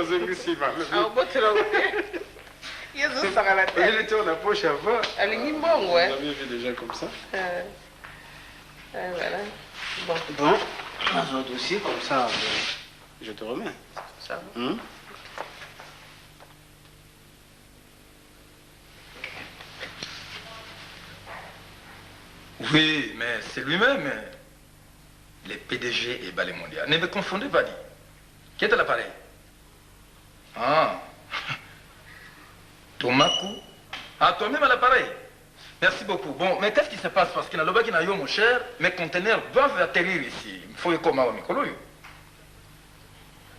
Speaker 3: zungi si mal il était en approche avant
Speaker 6: alingi mbongo on
Speaker 3: a bien vu des gens comme ça
Speaker 6: voilà
Speaker 3: bon dans un dossier comme ça je te remets
Speaker 6: ça va
Speaker 11: Oui, mais c'est lui-même. Le PDG et Balai Mondial. Ne me confondez pas, dit. Qui est à l'appareil? Ah. Tomaku. Ah, toi-même à l'appareil. Merci beaucoup. Bon, mais qu'est-ce qui se passe? Parce que dans le bas qui n'a eu, mon cher, mes conteneurs doivent atterrir ici. Il faut que comme au micro.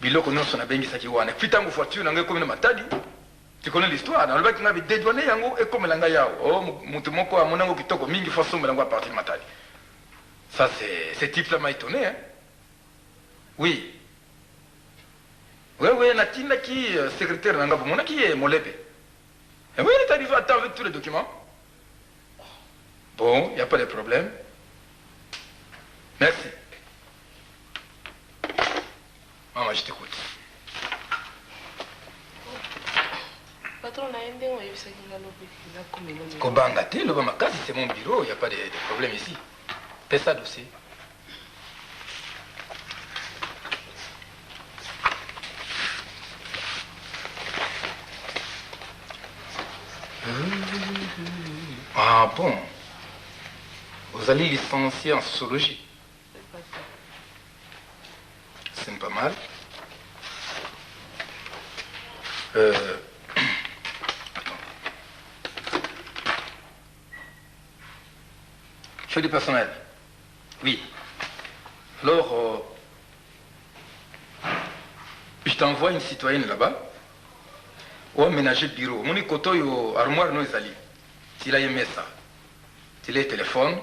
Speaker 11: Biloko non son abengi sakiwana. Fitango voiture n'a comme une matadi. Tu connais l'histoire, dans le bac, on avait dédouané Yango et comme l'angaya. Oh, Moutumoko a mon ango qui toque mingi façon de à partir de Matadi. Ça, ce type-là m'a étonné, hein. Oui. Oui, Natina qui est secrétaire d'Anga Mona qui est Molepe. Et oui, il est arrivé à temps avec tous les documents. Bon, il n'y a pas de problème. Merci. Maman, je t'écoute. Kobanga te, le Bamakasi, c'est mon bureau, il n'y a pas de problème ici. Pesa dossier. Ah bon. Vous allez licencier en sociologie. C'est pas mal. Attends. Je fais du personnel. Oui. Alors, je t'envoie une citoyenne là-bas. Ou aménager le bureau. Mon koto yo armoire no ezali. Tu l'as aimé ça. Tu l'as téléphone.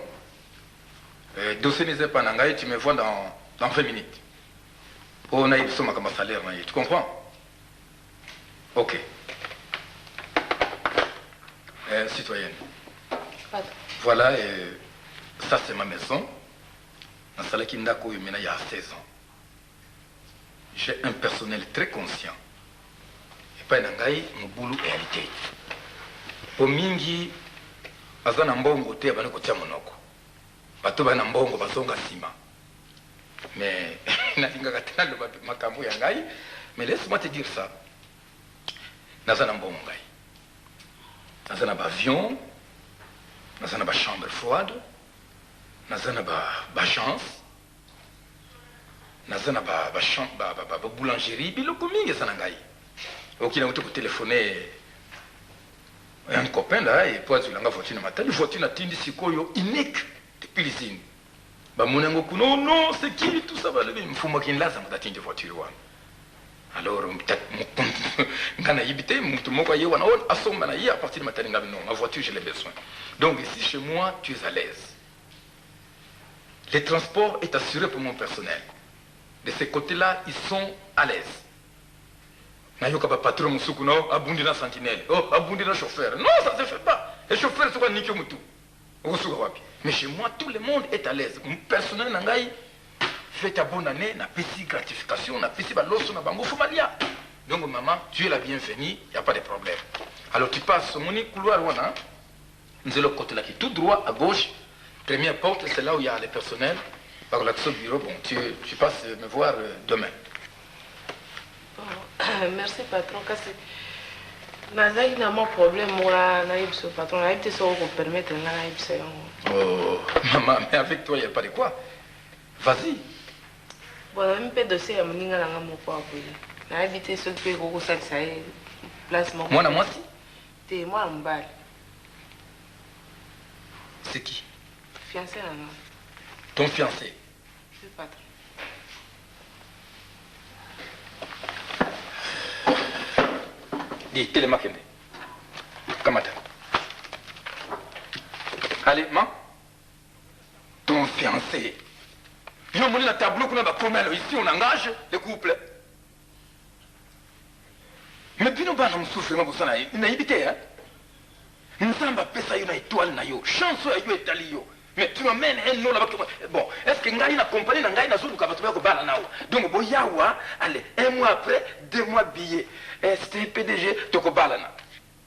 Speaker 11: Dossier n'est pas nangai, tu me vois dans 20 minutes. On a eu besoin de salaire, tu comprends? Ok. Citoyenne. Voilà, ça c'est ma maison. Dans celle qui n'a qu'au il y a 16 ans. J'ai un personnel très conscient. Et pas nangai, mon boulot est réalité. Au mingi, azana mbongo te abana kotia monoko. Bato bana mbongo bazonga sima. Mais nalinga tena le makambo ya ngai, mais laisse-moi te dire ça. Nazana mbongo ngai. Nazana ba avion, nazana ba chambre froide, nazana ba agence, nazana ba boulangerie, biloko mingi sana ngai. Okina uto ko téléphoner un copain là et puis tu l'as voiture matin, une voiture n'a tindi sikoyo unique depuis l'usine. Bah mon ango kuno non c'est qui tout ça va lever il faut moi qu'il là ça m'a tindi voiture wa. Alors peut-être ngana yibité mutu moko yewa na on asomba na yi à partir de matin non ma voiture j'ai les besoins. Donc ici chez moi tu es à l'aise. Le transport est assuré pour mon personnel. De ces côtés-là ils sont à l'aise. Nayoka patron musuku no abundi na sentinelle. Oh abundi na chauffeur. Non, ça se fait pas. Les chauffeurs sont niqués mutu. Mais chez moi tout le monde est à l'aise. Mon personnel nangai fait ta bonne année, na petit gratification, na petit baloso na bango fomalia. Donc maman, tu es la bienvenue, il y a pas de problème. Alors tu passes au moni couloir wana. Nous allons côté là qui tout droit à gauche. Première porte, c'est là où il y a les personnels. Par l'accès au bureau, bon, tu passes me voir demain.
Speaker 6: Merci patron kasi nazali na mon problème moi na yebso patron na yebte so ko permettre na yebso yango.
Speaker 11: Oh maman, mais avec toi il y a pas de quoi. Vas-y.
Speaker 6: Bon même peu dossier ya moninga na nga moko abuli na yebite so pe ko ko salisa placement
Speaker 11: moi na mwasi
Speaker 6: te moi mbali.
Speaker 11: C'est qui?
Speaker 6: Fiancé na nga.
Speaker 11: Ton fiancé?
Speaker 6: Oui patron.
Speaker 11: Dis, télémakende. Kamata. Allez, ma. Ton fiancé. Il y a un tableau qu'on a promesse. Ici, on engage le couple. Mais puis nous allons souffrir, il n'a évité, hein. Nous sommes pas fait une étoile, chance à yo étalio. Mais tu m'amènes un nom là-bas. Bon, est-ce que Ngaï n'a compagnie n'a Ngaï n'a pas de balana? Donc, Boyawa, allez, un mois après, 2 mois de billets. STPDG, Toko balana.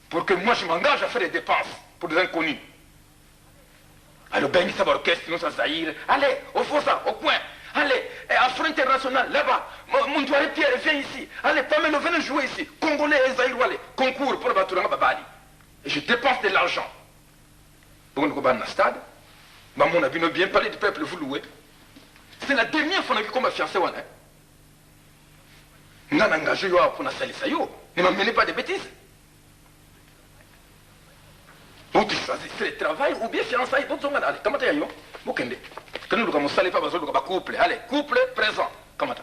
Speaker 11: Pour que moi je m'engage à faire des dépenses pour des inconnus. Alors, ben, ça va orchestre, nous ça Zahir. Allez, au Fossa, au coin. Allez, à Front International, là-bas. Mon doigt Pierre, viens ici. Allez, Pamelo, venez jouer ici. Congolais et Zahir, allez, concours pour le Baturanga Babali. Et je dépense de l'argent. Pour nous dans le stade. Bah, mon avis, ne bien parler du peuple, vous louez. C'est la dernière fois que je suis fiancé. Je suis engagé pour la salisa. Ne m'amenez pas de bêtises. Ou tu choisis le travail ou bien fiançailles. Allez, comment tu es là? Vous kende. Que nous ne sommes pas besoin de couple. Allez, couple présent. Comment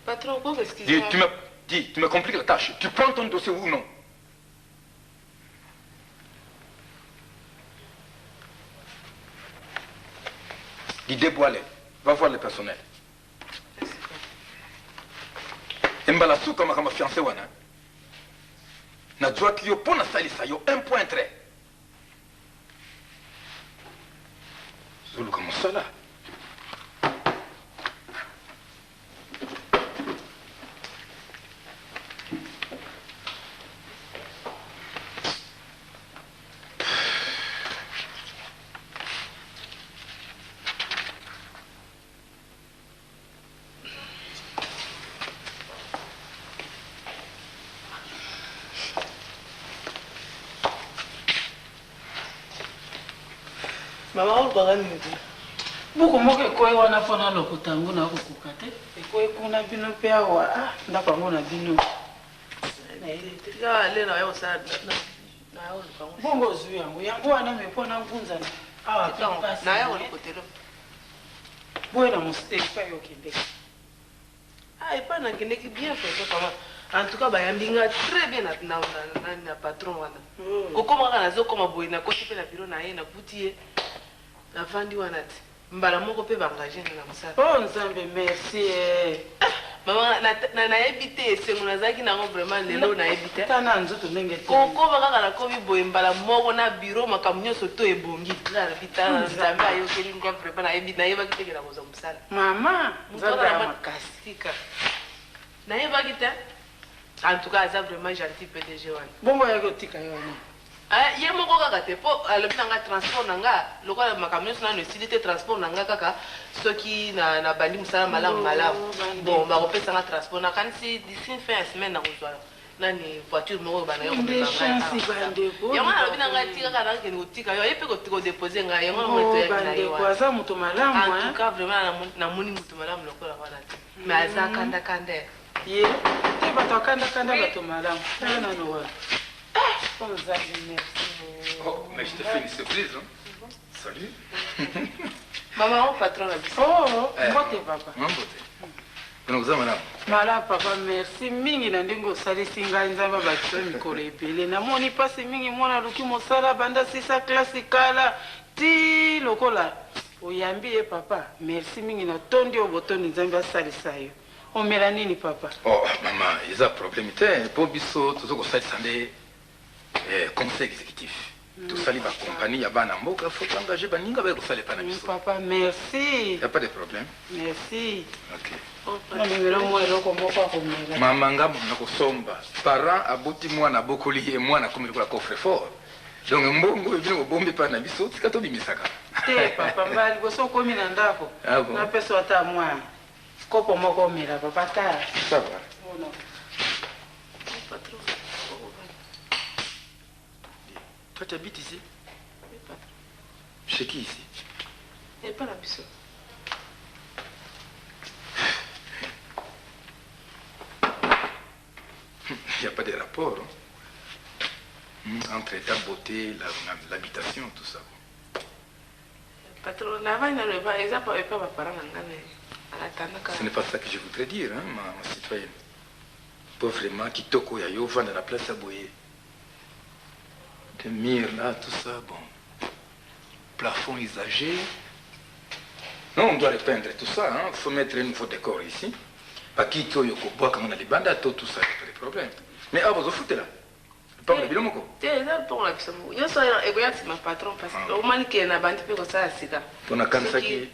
Speaker 6: patron, excusez-moi.
Speaker 11: Dis, tu me compliques la tâche. Tu prends ton dossier ou non? Dis déboilé. Va voir le personnel. Mbala souka ma fiancé wana. Na jua kiyo pona salisa yo 1 point trait. Zulu comme ça là.
Speaker 6: Maman, on va gagner.
Speaker 12: Beaucoup de quoi on a fait dans le côté où on a beaucoup et quoi qu'on a bien au père ou ah d'accord on a bien. Bongo zui yangu yangu ana mepona ngunza ah
Speaker 6: na ya wali kotelo
Speaker 12: bwana mustake pa yo kende
Speaker 6: ah pas na kende ki bien fait comment en tout cas ba yambinga très bien na patron wana kokoma kana zo koma boy na koti pe na biro na ye na butie na vandi wana ti mbala moko pe bangaje na musala
Speaker 12: oh nzambe merci
Speaker 6: Maman, na ebité sengo nazaki nango vraiment lelo na ebité.
Speaker 12: Tana nzoto ndenge te.
Speaker 6: Koko baka na kobi boyembala moko na bureau makamnyo soto ebongi. Na bitana nzambe ayo keli ngwa vraiment na ebité na yeba kitekela koza musala.
Speaker 12: Mama, nzambe makasika.
Speaker 6: Na yeba kita. En tout cas, ça vraiment gentil PDG wana.
Speaker 12: Bongo ya kotika yo wana.
Speaker 6: Ah, ye moko kaka te po alobi nanga transport nanga lokola makamyo na utilité transport nanga kaka soki na bandi musala malamu bon ba kopesa nga transport na kanisi d'ici fin de semaine na kozwa nani voiture moko bana yo kopesa nga yango alobi nanga tika kaka ke ngotika yo yepe ko déposer nga yango moto ya kina yo
Speaker 12: kwa za mutu malamu
Speaker 6: en tout cas vraiment na moni mutu malamu lokola wana mais aza kanda kanda
Speaker 12: ye te bato kanda bato malamu na no wa oh,
Speaker 11: mais je te fais une surprise, hein? Salut.
Speaker 6: Maman, on patron la bisou.
Speaker 12: Oh, beauté papa.
Speaker 11: Mon beauté. Donc ça madame.
Speaker 12: Mala papa, merci mingi na ndingo sali singa nzamba bakito mikolo ebele. Na moni pasi mingi mwana luki mosala banda sisa classical ti lokola. Oyambi papa, merci mingi na tondi obotoni nzamba salisa yo. Omela nini papa?
Speaker 11: Oh maman, il y a un problème pour biso tout ça ko salisa nde conseil exécutif. Tout ça, la compagnie, il y a un mboka, il faut engager baninga ba ko sale pa na biso.
Speaker 12: Papa, merci.
Speaker 11: Il n'y a pas de problème.
Speaker 12: Merci.
Speaker 11: OK.
Speaker 12: Na nimero mo eloko moko ko mela.
Speaker 11: Mama ngamo na ko somba. Parent abuti mwana bokoli et mwana comme ko la coffre fort. Donc mbongo ebino ko bombi pa na biso, tika to bimisaka.
Speaker 12: Te papa mbali ko so komi na ndako. Na peso ata mwana. Kopo moko mela papa ta.
Speaker 11: Ça va.
Speaker 12: Oh non.
Speaker 6: Patron.
Speaker 11: Toi, tu habites ici?
Speaker 6: Oui, patron.
Speaker 11: Chez qui ici?
Speaker 6: Et pas la bisou.
Speaker 11: Il n'y a pas de rapport entre ta beauté, l'habitation, tout ça.
Speaker 6: Patron, la vaine ne va exemple pas ma parent.
Speaker 11: Ce n'est pas ça que je voudrais dire, hein, ma citoyenne. Pas vraiment, qui toko ya yo vendre la place à Boyer. Des murs là, tout ça, bon. Plafond usagé. Non, on doit repeindre tout ça, hein. Il faut mettre un nouveau décor ici. Pas qui to yoko bois comme on a les bandes, tout ça, il n'y a pas de problème. Mais ah, vous foutez là. Pas le bilan, quoi.
Speaker 6: C'est ça pour la bisou. Je suis un patron parce que au moins qu'il y a un bande peu comme ça, c'est ça.
Speaker 11: On a quand ça qui.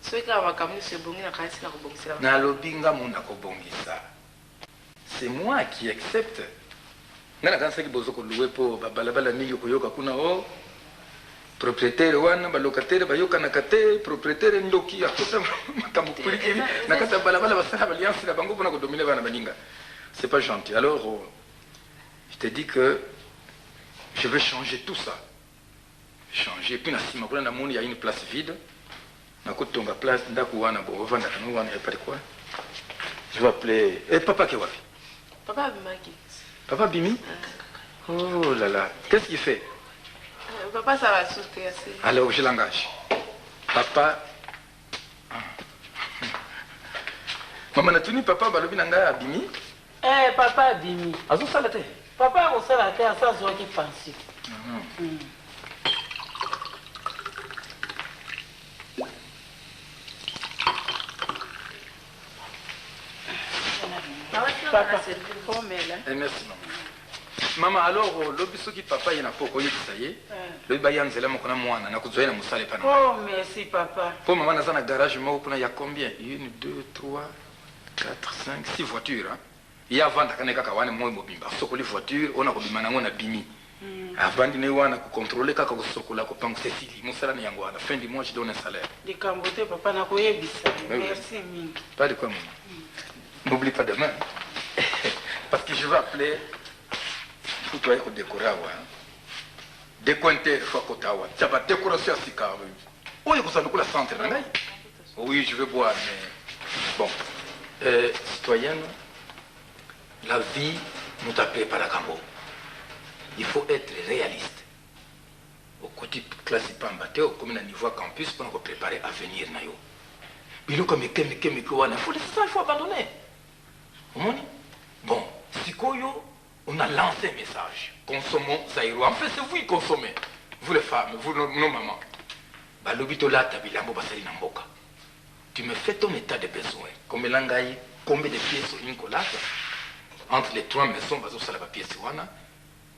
Speaker 6: Ce qui a comme ce bon, il a quand même ça.
Speaker 11: Na lobinga mon akobongisa. C'est moi qui accepte. Ngana kanisa ki bozo ko louer po balabala mingi koyoka kuna o propriétaire wana ba locataire ba yoka nakate propriétaire ndoki akosa makambo kuliki nakata balabala basala alliance na bango pona ko dominer bana baninga. C'est pas gentil. Alors je te dis que je veux changer tout ça. Changer puis na sima kuna na moni il y a une place vide. Nakotonga place ndaku wana bo vanda kanu wana pas de quoi. Je vais appeler papa qui wapi?
Speaker 6: Papa Bimaki.
Speaker 11: Papa Bimi? Oh là là. Qu'est-ce qu'il fait?
Speaker 6: Papa, ça va sauter assez.
Speaker 11: Alors, je l'engage. Papa. Maman n'a tenu papa, balobi nanga Bimi?
Speaker 12: Papa Bimi.
Speaker 11: Azo salate.
Speaker 12: Papa, on salate à ça, zo qui pense. Papa,
Speaker 11: merci maman. Maman, alors, l'obiso qui papa il n'a pas connu ça y est. Le bayan zela mo kona mwana na kuzoya na musale pana.
Speaker 12: Oh, merci papa.
Speaker 11: Pour maman dans un garage mo kuna ya combien? 1 2 3 4 5 6 voitures hein. Il y a vendre kaneka kawane mo mobimba. Soko les voitures, on a kobima nango na bimi. Avant de wana ku contrôler kaka ko sokola ko pango Cécilie. Musala na yango à la fin du mois je donne un salaire.
Speaker 12: Di kambote papa na koyebisa. Merci mingi.
Speaker 11: Pas de quoi maman. N'oublie pas demain. Parce que je vais appeler. Il faut toi décorer. décointer fois kotawa ça va décoration à sika oui vous avez la centre oui je veux boire mais bon citoyenne la vie nous a préparé à Cambo il faut être réaliste au côté classe pambate au comme niveau campus pour nous préparer à venir nayo biloko meke wana faut laisser ça il faut abandonner bon sikoyo on a lancé un message. Consommons Zaïro. En fait, c'est vous qui consommez. Vous les femmes, vous nos mamans. Tu me fais ton état de besoin. Combien de pièces au Nicolas entre les trois maisons, bazo la pièce wana.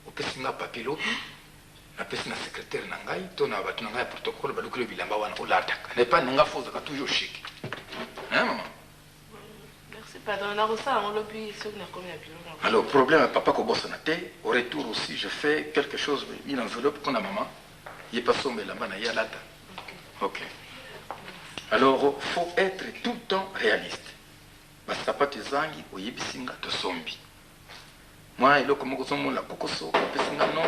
Speaker 11: Au pessinga papilo. La pessinga secrétaire nangai. Ton abatu nangai protocole. Balukule bilamba wana. Olatak. N'est pas nanga fausse. Toujours chic. Hein maman? Alors, problème, papa Kobosonate, au retour aussi, je fais quelque chose, une enveloppe qu'on a maman, il n'est pas sommé là-bas, il y a là. Ok. Alors, il faut être tout le temps réaliste. Parce que pas tes zangi, ou yebisinga, te sombi. Moi, il y a comme on la kokoso, yebisinga non,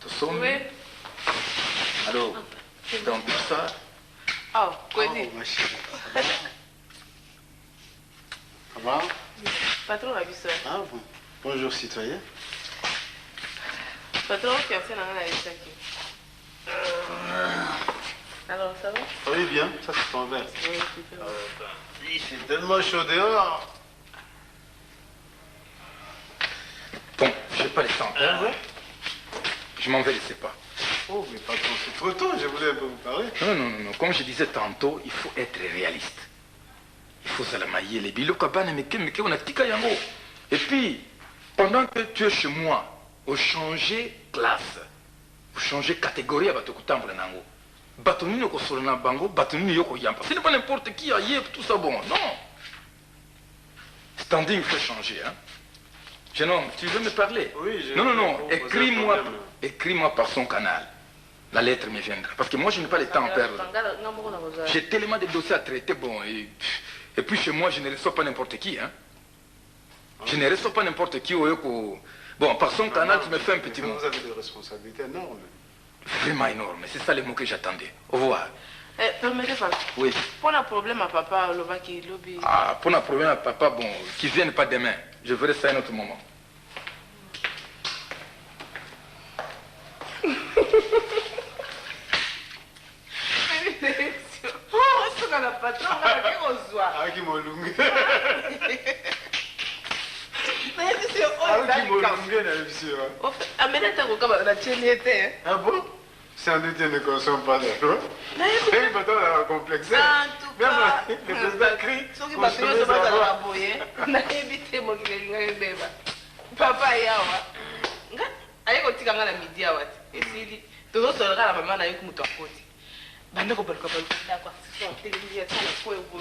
Speaker 11: te sombi. Alors, dans tout ça.
Speaker 12: Oh, quoi dire?
Speaker 3: Ça va?
Speaker 12: Patron a vu ça.
Speaker 3: Ah bon. Bonjour citoyen.
Speaker 12: Patron qui a fait la sac. Alors ça va?
Speaker 3: Oui bien, ça c'est ton verre.
Speaker 12: Oui, super.
Speaker 3: Il fait tellement chaud dehors.
Speaker 11: Bon, je n'ai pas le temps. Je m'en vais laisser pas.
Speaker 3: Oh mais patron, c'est trop tôt, je voulais un peu vous parler.
Speaker 11: Non. Comme je disais tantôt, il faut être réaliste. Il faut se la mailler les billes. On a tika yango. Et puis, pendant que tu es chez moi, vous changez classe, vous changez catégorie à Batokutambo Nango. Batonino Kosolana Bango, Batonino Yoko Yampa. Ce n'est pas n'importe qui a tout ça bon. Non. Standing, il faut changer. Hein. Jeune homme, tu veux me parler?
Speaker 3: Oui, je...
Speaker 11: Non. Écris-moi par son canal. La lettre me viendra. Parce que moi, je n'ai pas le temps à perdre. J'ai tellement de dossiers à traiter. Bon, et puis chez moi, je ne reçois pas n'importe qui. Hein. Je ne reçois pas n'importe qui. Bon, par son canal, tu me fais un petit mot.
Speaker 3: Vous avez des responsabilités énormes.
Speaker 11: Vraiment énormes. C'est ça le mot que j'attendais. Au revoir.
Speaker 12: Permettez pas.
Speaker 11: Oui.
Speaker 12: Pour un problème à papa, qui lobby.
Speaker 11: Ah, pour un problème à papa, bon, qui vienne pas demain. Je verrai ça à un autre moment.
Speaker 12: La patron,
Speaker 3: ah, qui m'a lungu. Ah bon? Sans doute, il ne consomme pas d'argent. Mais il va complexer. Même le président crie.
Speaker 12: Papa yawa. Ayeko tika ngala midi awat. Esili. Tozo solga la mama na yoku mutu akoti. Bandeko balko balko ndako sisi telingia sana kwa ubu.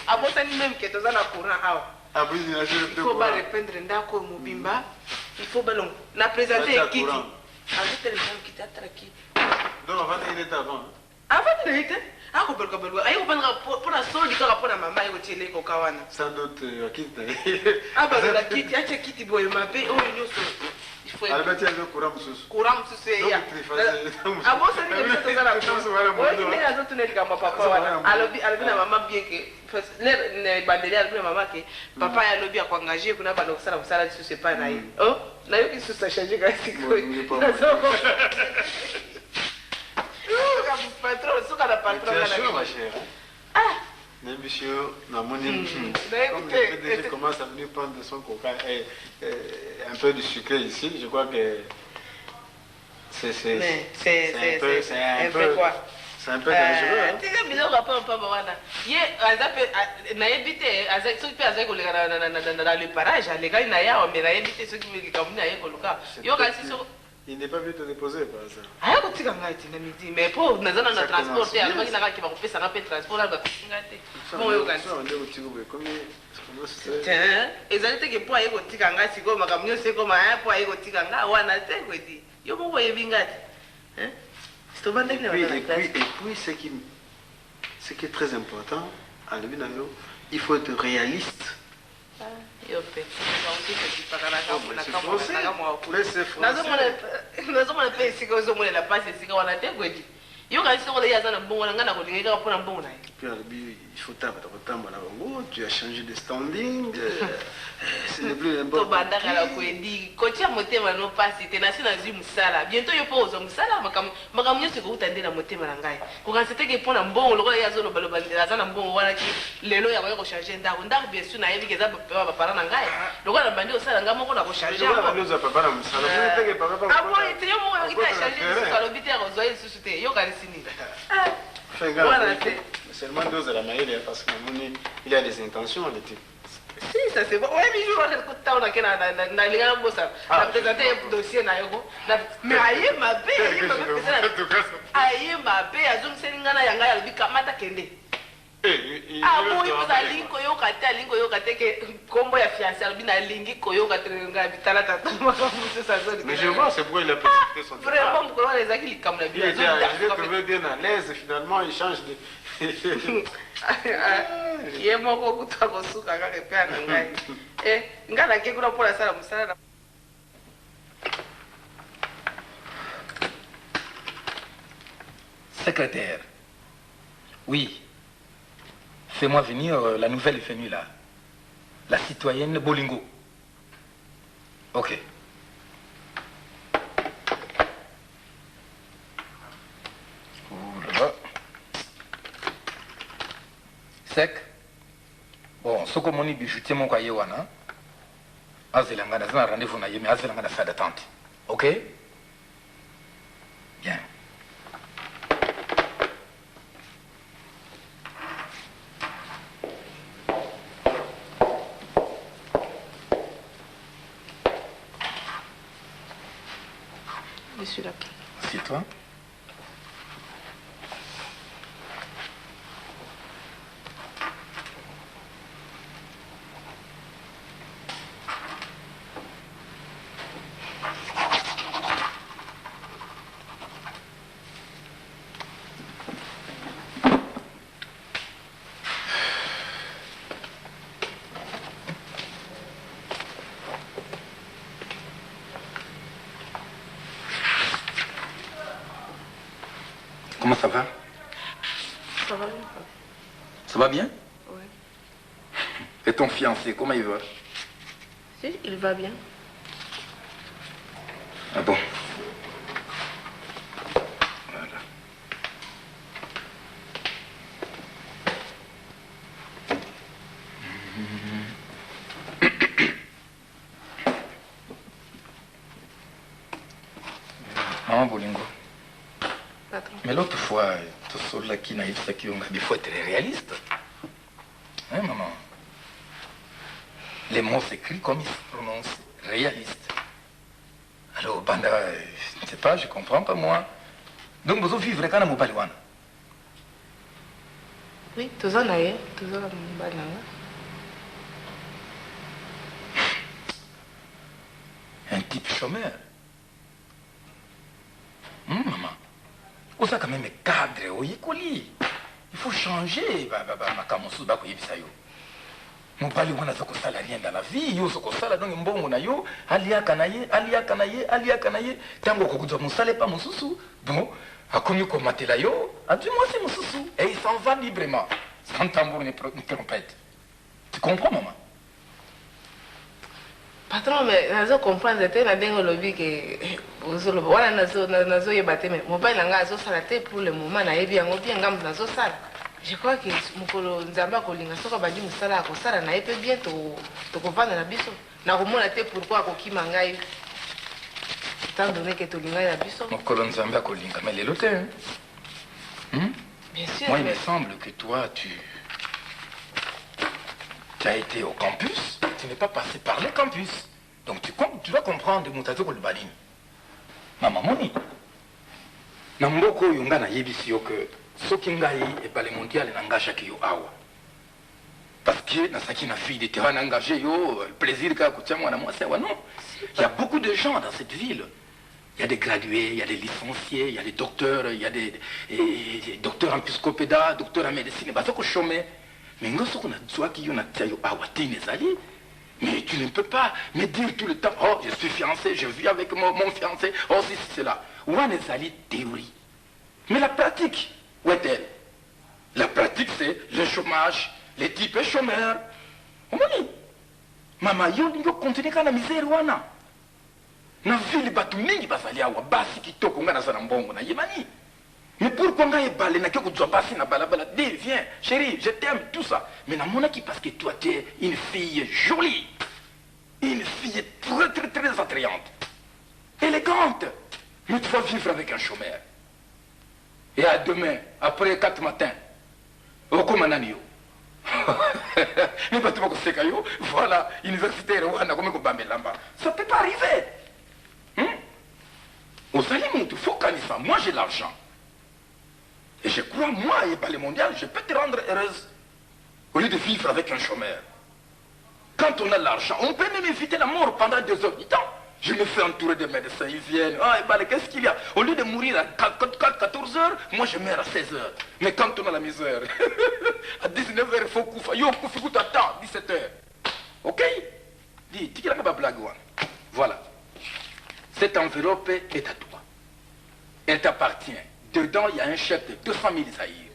Speaker 12: Abota ni même que toza na courant awa.
Speaker 3: Abuzi na jeu de
Speaker 12: il faut pas répandre ndako mobimba. Il faut balon. Na présenter kiti. Ajouter les gens qui t'attraquent.
Speaker 3: Donc avant il était avant.
Speaker 12: Avant il était. Ako balko balko. Ayeko bandra pour la solde ka pour la mama yeko tele ko kawana.
Speaker 3: Sans doute kiti.
Speaker 12: Ah bah la kiti, acha kiti boy mapé oh nyoso. Il faut
Speaker 3: Albert il y a le courant mususu.
Speaker 12: Courant mususu ya. Ah bon ça dit que ça la chance. Oui, mais les autres n'est pas papa wana. Alobi na mama bien que les bandeliers alobi na mama que papa ya lobi a engager kuna ba lokisala musala sur c'est pas naï. Oh, na yo qui se ça changer kasi ko. Patron, soka la patron
Speaker 3: ma chère.
Speaker 12: Ah.
Speaker 3: Monsieur, comme le PDG commence à venir prendre de son coca et un peu de sucre ici, je crois que c'est un peu quoi? C'est un peu dangereux.
Speaker 12: Tu sais, mais on va pas voir. Hier, n'a évité, ceux qui ont dans le parage, les gars, mais n'a évité ceux qui veulent comme nous.
Speaker 3: Il n'est pas venu te déposer par ça.
Speaker 12: Ah, tu as dit, mais pour nous avons un transport, il y a un qui va faire ça, un peu de transport, là, et ça dit que pour aller au Tiganga, si comme un c'est comme un pour aller au Tiganga, ou un attaque, oui, dit. Yo, vous voyez, Vingat. Et
Speaker 3: puis, ce qui est très important, à l'Ebinano, il faut être réaliste.
Speaker 12: Yo,
Speaker 6: nazomona mpe esika ozomonela mpasi esika wana te kwedi yo kasi soko lei aza na mbongo na ngai nakolingai kaka mpo na mbongo na ye
Speaker 3: puis alobi il faut kotambola bango tu as changé de standing ce n'est plus important
Speaker 6: tobandaka kwedi kotia motema no mpasi te nasi nazwi mosala bientôt yo mpo ozwa mosala makambo nyonso ekouta nde na motema na ngai kokanisi teke mpo na mbongo lokola ye azolobaloba aza na mbongo wana ki lelo yakoya kochange ndako ndako bien sûr nayebi ke eza bapara na ngai lokola na bandi osala ngai moko na kochange ete yo moko yokita echange lisusu alobi te akozwa ye lisusu te yokanisi nini wana te
Speaker 3: seulement deux à la maille parce qu'il a des intentions le type.
Speaker 6: Si ça c'est bon. Ouais mais je vois que tout on a que na linga bossa. Na présenter un dossier na yoko. Mais aye mabe, aye mabe azum selinga na yanga ya bika mata kende. Ah bon il vous a linko yo kate ke kombo ya fiancé albi na lingi koyo kate nga bitala tata makamuso ça zone.
Speaker 3: Mais je vois c'est pourquoi il a précipité son temps.
Speaker 6: Vraiment pour les akili comme la bien.
Speaker 3: Il est trouvé bien à l'aise finalement il change de
Speaker 6: ye moko kuta kosuka kaka pe na ngai ngana ke kuna pola sala musala
Speaker 11: Secrétaire, oui, fais-moi venir la nouvelle venue là, la citoyenne Bolingo. Ok. Sec. Bon, ce que mon bijoutier mon cahier wana, azelanga na rendez-vous na yemi azelanga na salle d'attente. Ok? Bien.
Speaker 6: Je suis là.
Speaker 11: Assieds-toi. Comment ça va?
Speaker 6: Ça va bien.
Speaker 11: Ça va bien?
Speaker 6: Oui.
Speaker 11: Et ton fiancé, comment il va?
Speaker 6: Si, il va bien.
Speaker 11: Ah bon? Voilà. Maman Bolingo. Mais l'autre fois, tout seul qui n'a pas qui on a des fois être réaliste. Hein, maman? Les mots s'écrivent comme ils se prononcent, réaliste. Alors, Banda, je ne sais pas, je ne comprends pas moi. Donc, vous vivez quand même au Balouane?
Speaker 6: Oui, toujours là, toujours à Balouane.
Speaker 11: Un type chômeur. Maman. On a quand même un cadre au Yécoli. Il faut changer. Ma camoufle, bah, quoi, il mon pali wana soko sala rien dans la vie yo soko sala donc mbongo na yo alia kanaye tango kokuzwa musale pas mususu bon akomi ko matela yo adimo c'est mususu et il s'en va librement sans tambour ni trompette. Tu comprends maman?
Speaker 6: Patron mais nazo comprendre te na dengo lobi ke ozolo wana nazo yebate mais mobile nga azo sala te pour le moment na yebi yango bien ngam nazo sala. Je crois que mukolo nzamba kolinga soka bandi musala akosala na yepe bien to kovanda na biso na komona te pourquoi akokima ngai étant donné que tolinga ya biso
Speaker 11: mukolo nzamba kolinga mais lelo te
Speaker 6: bien sûr
Speaker 11: moi il me semble que toi tu as été au campus, tu n'es pas passé par le campus, donc tu dois comprendre mutazo kolubalini maman moni na mboko yonga na yebisi yo que soki ngai ebale mondial nangashaki yo awa parce que nasaki na fille de terrain engagé yo le plaisir ka kutia mwana mwasi awa non. Il y a beaucoup de gens dans cette ville. Il y a des gradués, il y a des licenciés, il y a des docteurs, il y a des docteurs en psychopéda, docteurs en médecine, basoko chômé mais ngoso kuna tswaki yo na tia yo awa te nezali Mais tu ne peux pas me dire tout le temps, oh, je suis fiancé, je vis avec mon fiancé, oh, c'est cela. Où est la théorie? Mais la pratique, où est-elle? La pratique, c'est le chômage, les types chômeurs. Omoni, mama, yo continue à la misère, wana. Na ville batu mingi basali awa basi kitoko nga na sana mbongo na yemani. Mais pourquoi nga yebale na keko basi na balabala? Dis, viens, chérie, je t'aime, tout ça. Mais na mona qui parce que toi tu es une fille jolie. Une fille très très très attrayante. Élégante. Mais tu vas vivre avec un chômeur. Et à demain, après 4 matins, au Komananio. Mais pas tout le monde voilà, universitaire, ça ne peut pas arriver. Au Salimou, il faut gagner ça. Moi, j'ai l'argent. Et je crois, moi, et pas le mondial, je peux te rendre heureuse. Au lieu de vivre avec un chômeur. Quand on a l'argent, on peut même éviter la mort pendant 2 heures du temps. Je me fais entourer de médecins, ils viennent. Ah, qu'est-ce qu'il y a? Au lieu de mourir à 14 heures, moi je meurs à 16 heures. Mais quand on a la misère, à 19 heures, il faut couper. Yo, coupe, attends, 17 heures. Ok? Dis, tu n'as pas blague. Voilà. Cette enveloppe est à toi. Elle t'appartient. Dedans, il y a un chèque de 200 000 zahir.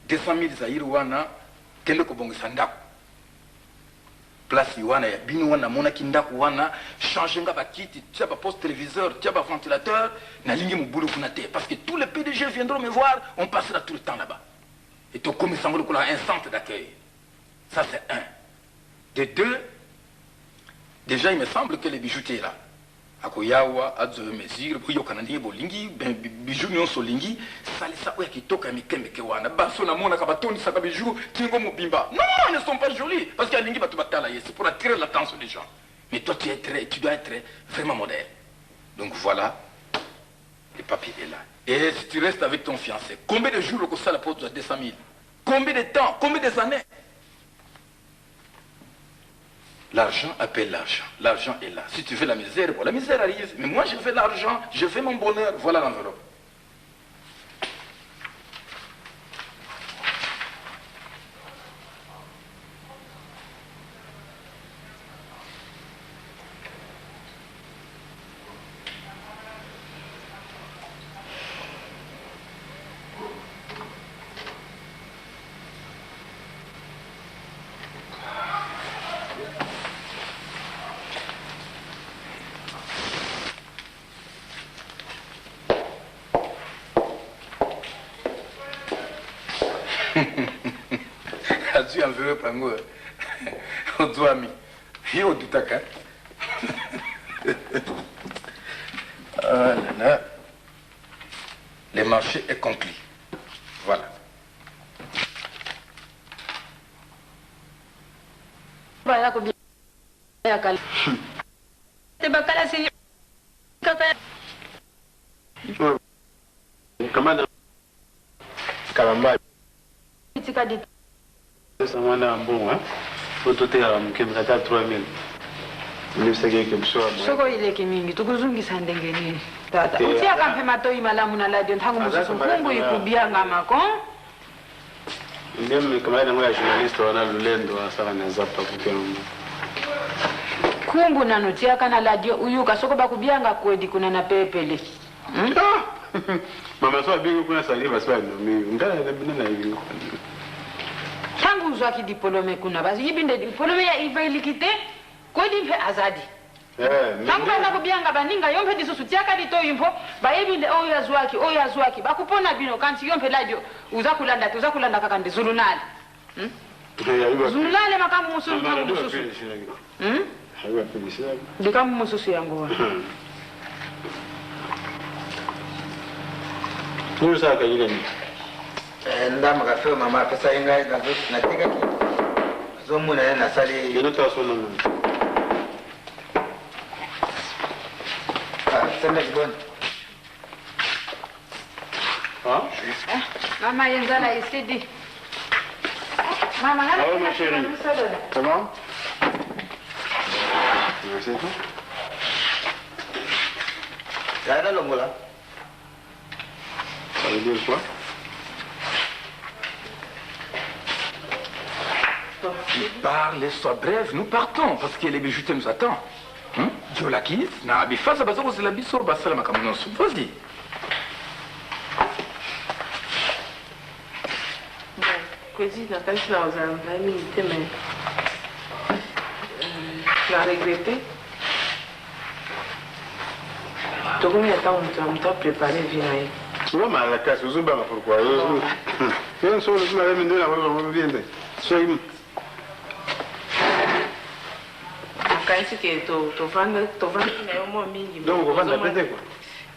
Speaker 11: 200 000 zahir, wana, kende ko bongo sandaku. Place wana ya bino wana mona kindaku wana changer nga ba kiti tia ba poste téléviseur tia ba ventilateur na lingi mobulu kuna te parce que tous les PDG viendront me voir, on passera tout le temps là-bas. Et to comme semble qu'on a un centre d'accueil. Ça c'est un. De 2, déjà il me semble que les bijoutiers là akoyawa adzo mesure pour yo kanandi bolingi bijou nyonso lingi salisa oya kitoka mikemeke wana baso na mona ka batoni saka bijou tingo mobimba. Non, ils ne sont pas jolis parce qu'il y a lingi batu batala c'est pour attirer l'attention des gens. Mais toi tu dois être vraiment modèle. Donc voilà, le papier est là. Et si tu restes avec ton fiancé, combien de jours que ça la pose de 200 000? Combien de temps? Combien d'années? L'argent appelle l'argent. L'argent est là. Si tu veux la misère, bon, la misère arrive. Mais moi, je veux l'argent, je veux mon bonheur. Voilà l'enveloppe. As-tu un peu pango? On doit mis. Et au doutaka. Ah là là. Le marché est conclu. Voilà.
Speaker 4: Voilà combien.
Speaker 3: Kamada Kalamba.
Speaker 4: C'est
Speaker 3: bon, hein? Faut tout à 3000.
Speaker 4: soko ile kimingi tukuzungisa ndengeni tata utia kampe matoi malamu na radio ntangu mususu fungu ikubianga mako
Speaker 3: ndem kama ile ngoya journalist wana lulendo asala na zapa kukengo
Speaker 4: kumbu nano tia kana radio uyuka soko bakubianga kwedi kuna na pepele
Speaker 3: mama so bingu kuna saliva so mimi ngala na binana hivi
Speaker 4: tangu uzwa ki diplome kuna basi yibinde diplome ya ivelikite kodi mpe azadi tangu bana kubyanga baninga yompe disusu tiaka dito yimpo bayibinde oyo yazwaki bakupona bino kanti yompe ladio uzakulanda kaka ndizulunale zulunale makamu mususu tangu mususu
Speaker 3: hawa polisi
Speaker 4: ndikamu mususu yango
Speaker 3: tu saka ile ni
Speaker 5: ndama ka fe mama pesa inga na tika ki zomuna na sali
Speaker 3: yeno tasono
Speaker 5: Sende bon.
Speaker 4: Maman yenzala isidi. Maman,
Speaker 3: allô ma chérie. Comment? C'est tout.
Speaker 5: Y'a longola.
Speaker 3: Ça veut dire quoi?
Speaker 11: Parle, sois bref, nous partons, parce que les bijoutiers nous attendent. Dieu la quitte, na bifasa bazoko c'est la biso basala makamono. Vas-y.
Speaker 6: Così la canzone la usa veramente me. La regretté. Tu combien de temps on t'a préparé vina aí?
Speaker 3: Tu vas mal à la casse, vous oubliez pourquoi? Je ne sais pas si vous m'avez la voix bien. Soyez.
Speaker 6: Kaisi que tu vanda na yo mo mingi.
Speaker 3: Donc on va l'apprécier quoi.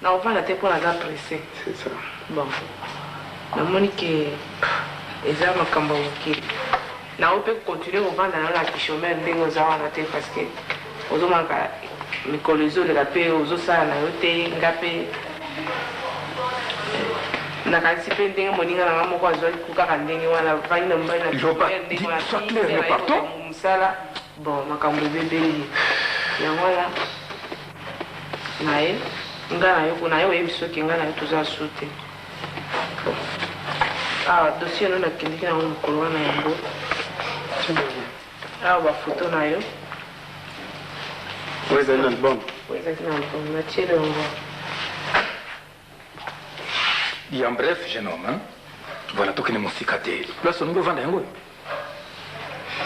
Speaker 6: Na on va la te pour la apprécier.
Speaker 3: C'est ça.
Speaker 6: Bon. Na moni que eza makambo okili. Na on peut continuer au vendre na la chômeur ndenge za wana te parce que ozo maka mikolizo le paix ozo sala na yo te ngape. Na kasi pe ndenge moninga na moko azwa kuka ndenge wana vani na mbana.
Speaker 11: Sois clair, nous partons.
Speaker 6: Musala. Bon, makambo bébé yango ya naye nga na yo kuna yo yebi soki nga na yo toza su te dossier no nakendiki nango mokolo wana yango awa bafoto na yo
Speaker 3: oyo ezali na album
Speaker 6: ezalaki na album natiele yango.
Speaker 11: Et en bref, jeune homme, hein? Voilà, tout qui est mon cicatrice. Là, son nouveau vendre yango.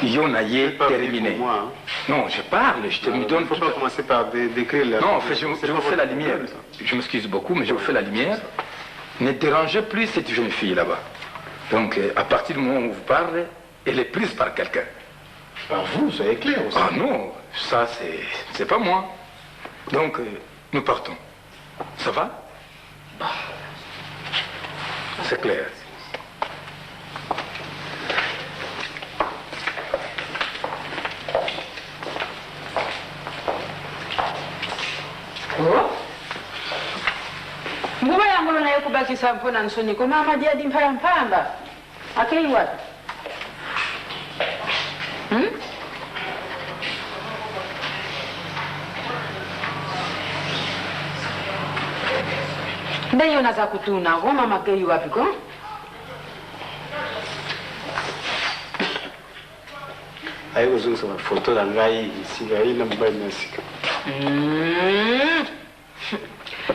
Speaker 11: Yon a terminé.
Speaker 3: Moi, hein.
Speaker 11: Non, je parle, je te me donne.
Speaker 3: Il ne faut pas commencer par décrire la.
Speaker 11: Non, en fait, je vous fais la lumière. Je m'excuse beaucoup, mais je vous fais la lumière. Ne dérangez plus cette jeune fille là-bas. Donc, à partir du moment où vous parlez, elle est prise par quelqu'un.
Speaker 3: Par vous, soyez clair aussi.
Speaker 11: Ah non, ça, c'est pas moi. Donc, nous partons. Ça va? C'est clair.
Speaker 4: Nguva yangu nayo kubakisa mpona nsoni ko mama jadi mpamba akei wapi? Ndeyo naza kutuna ko mama kei wapi ko?
Speaker 3: Ayo kuzungisa mafoto na ngai isika ina mbali na sika.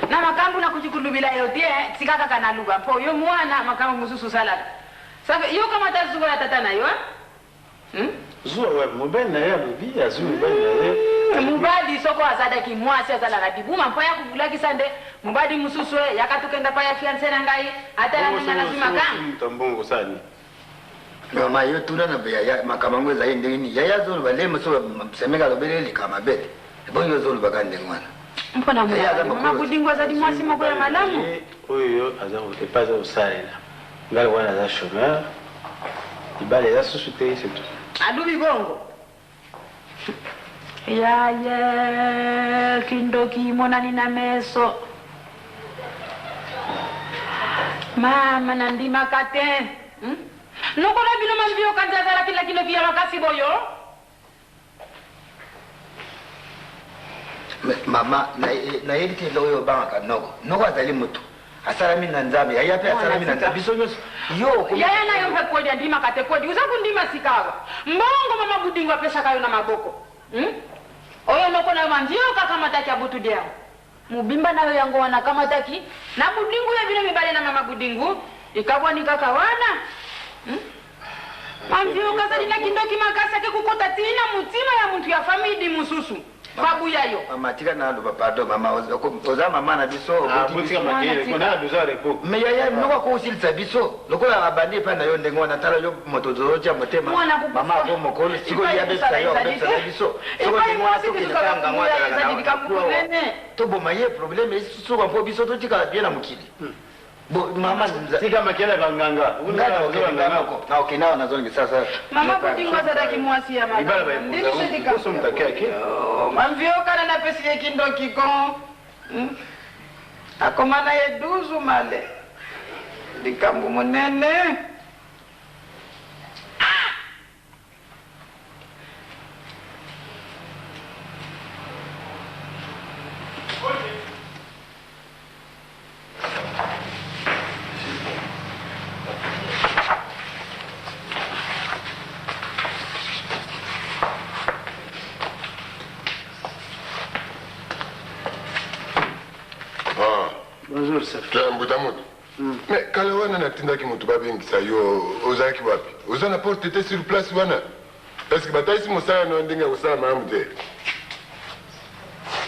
Speaker 4: Na makambu na kujikulubila yote sikaka kana lugha po yo mwana makambu mususu salaka sabe yo kama tazuko ya tata nayo
Speaker 3: zuwa wa mobile na ya bibi azu mobile na ya
Speaker 4: mubadi soko azada ki mwasi azala kadibuma mpa ya kuvula kisande mubadi mususu yakatukenda pa ya fiancé na ngai atala ngana sima kama
Speaker 3: tambongo sani
Speaker 5: ngoma yo tuna na ya makamango za ndenge ni ya zolo bale muso semeka lobele likama bete bonyo zolo bakande ngwana
Speaker 4: mpona mama budingwa za dimwasi moko ya malamu
Speaker 3: oyo aza epaza osalela ngali wana aza chômeur ibale eza susu te c'est tout
Speaker 4: adubi bongo yaye kindoki monani na meso mama nandima kate nokona bino mambio kanja zala kila kilo kia makasi boyo
Speaker 5: mama na yedite loyo banga noko azali mutu asala mina nzambe yaya pe asala mina nzambe biso nyonso yo
Speaker 4: yaya nayo mpe kodi andima kate kodi uza kundima sikawa mbongo mama budingo apesa kayo na maboko oyo noko nayo mandio kakamataki abutu diao mubimba nayo yango wana kamataki na budingu ya bino mibale na mama budingu ikabwa ni kaka wana mandio kazali na kindoki makasa ke kukota tina mutima ya muntu ya famidi mususu babu yayo
Speaker 5: mama tika na ndo pardon mama oza mama na biso
Speaker 3: butika makele kona besoin repo
Speaker 5: me yaya noko ko usilisa biso lokola abandi pa na yo ndenge wana tala yo moto zoja motema mama ko mokolo siko ya besa yo besa biso siko ni mwana to kinanga mwana to bo maye problème isu ko mpo biso to tika bien na mukili bo mama
Speaker 3: tika makele banganga
Speaker 5: na okinawa na zongi sasa
Speaker 4: mama budingo za kimwasi ya mama
Speaker 3: ndini shedika koso mtakake
Speaker 4: mamvio kana na pesi ya kindoki ko akomana yeduzu male dikambu munene
Speaker 3: Bonjour, chef.
Speaker 13: Mbuta moto. Mais kala wana natindaki moto babengisa yo ozalaki wapi? Oza na porte te sur place wana. Est-ce que bataisi mosala na ndenge kosala malamu te?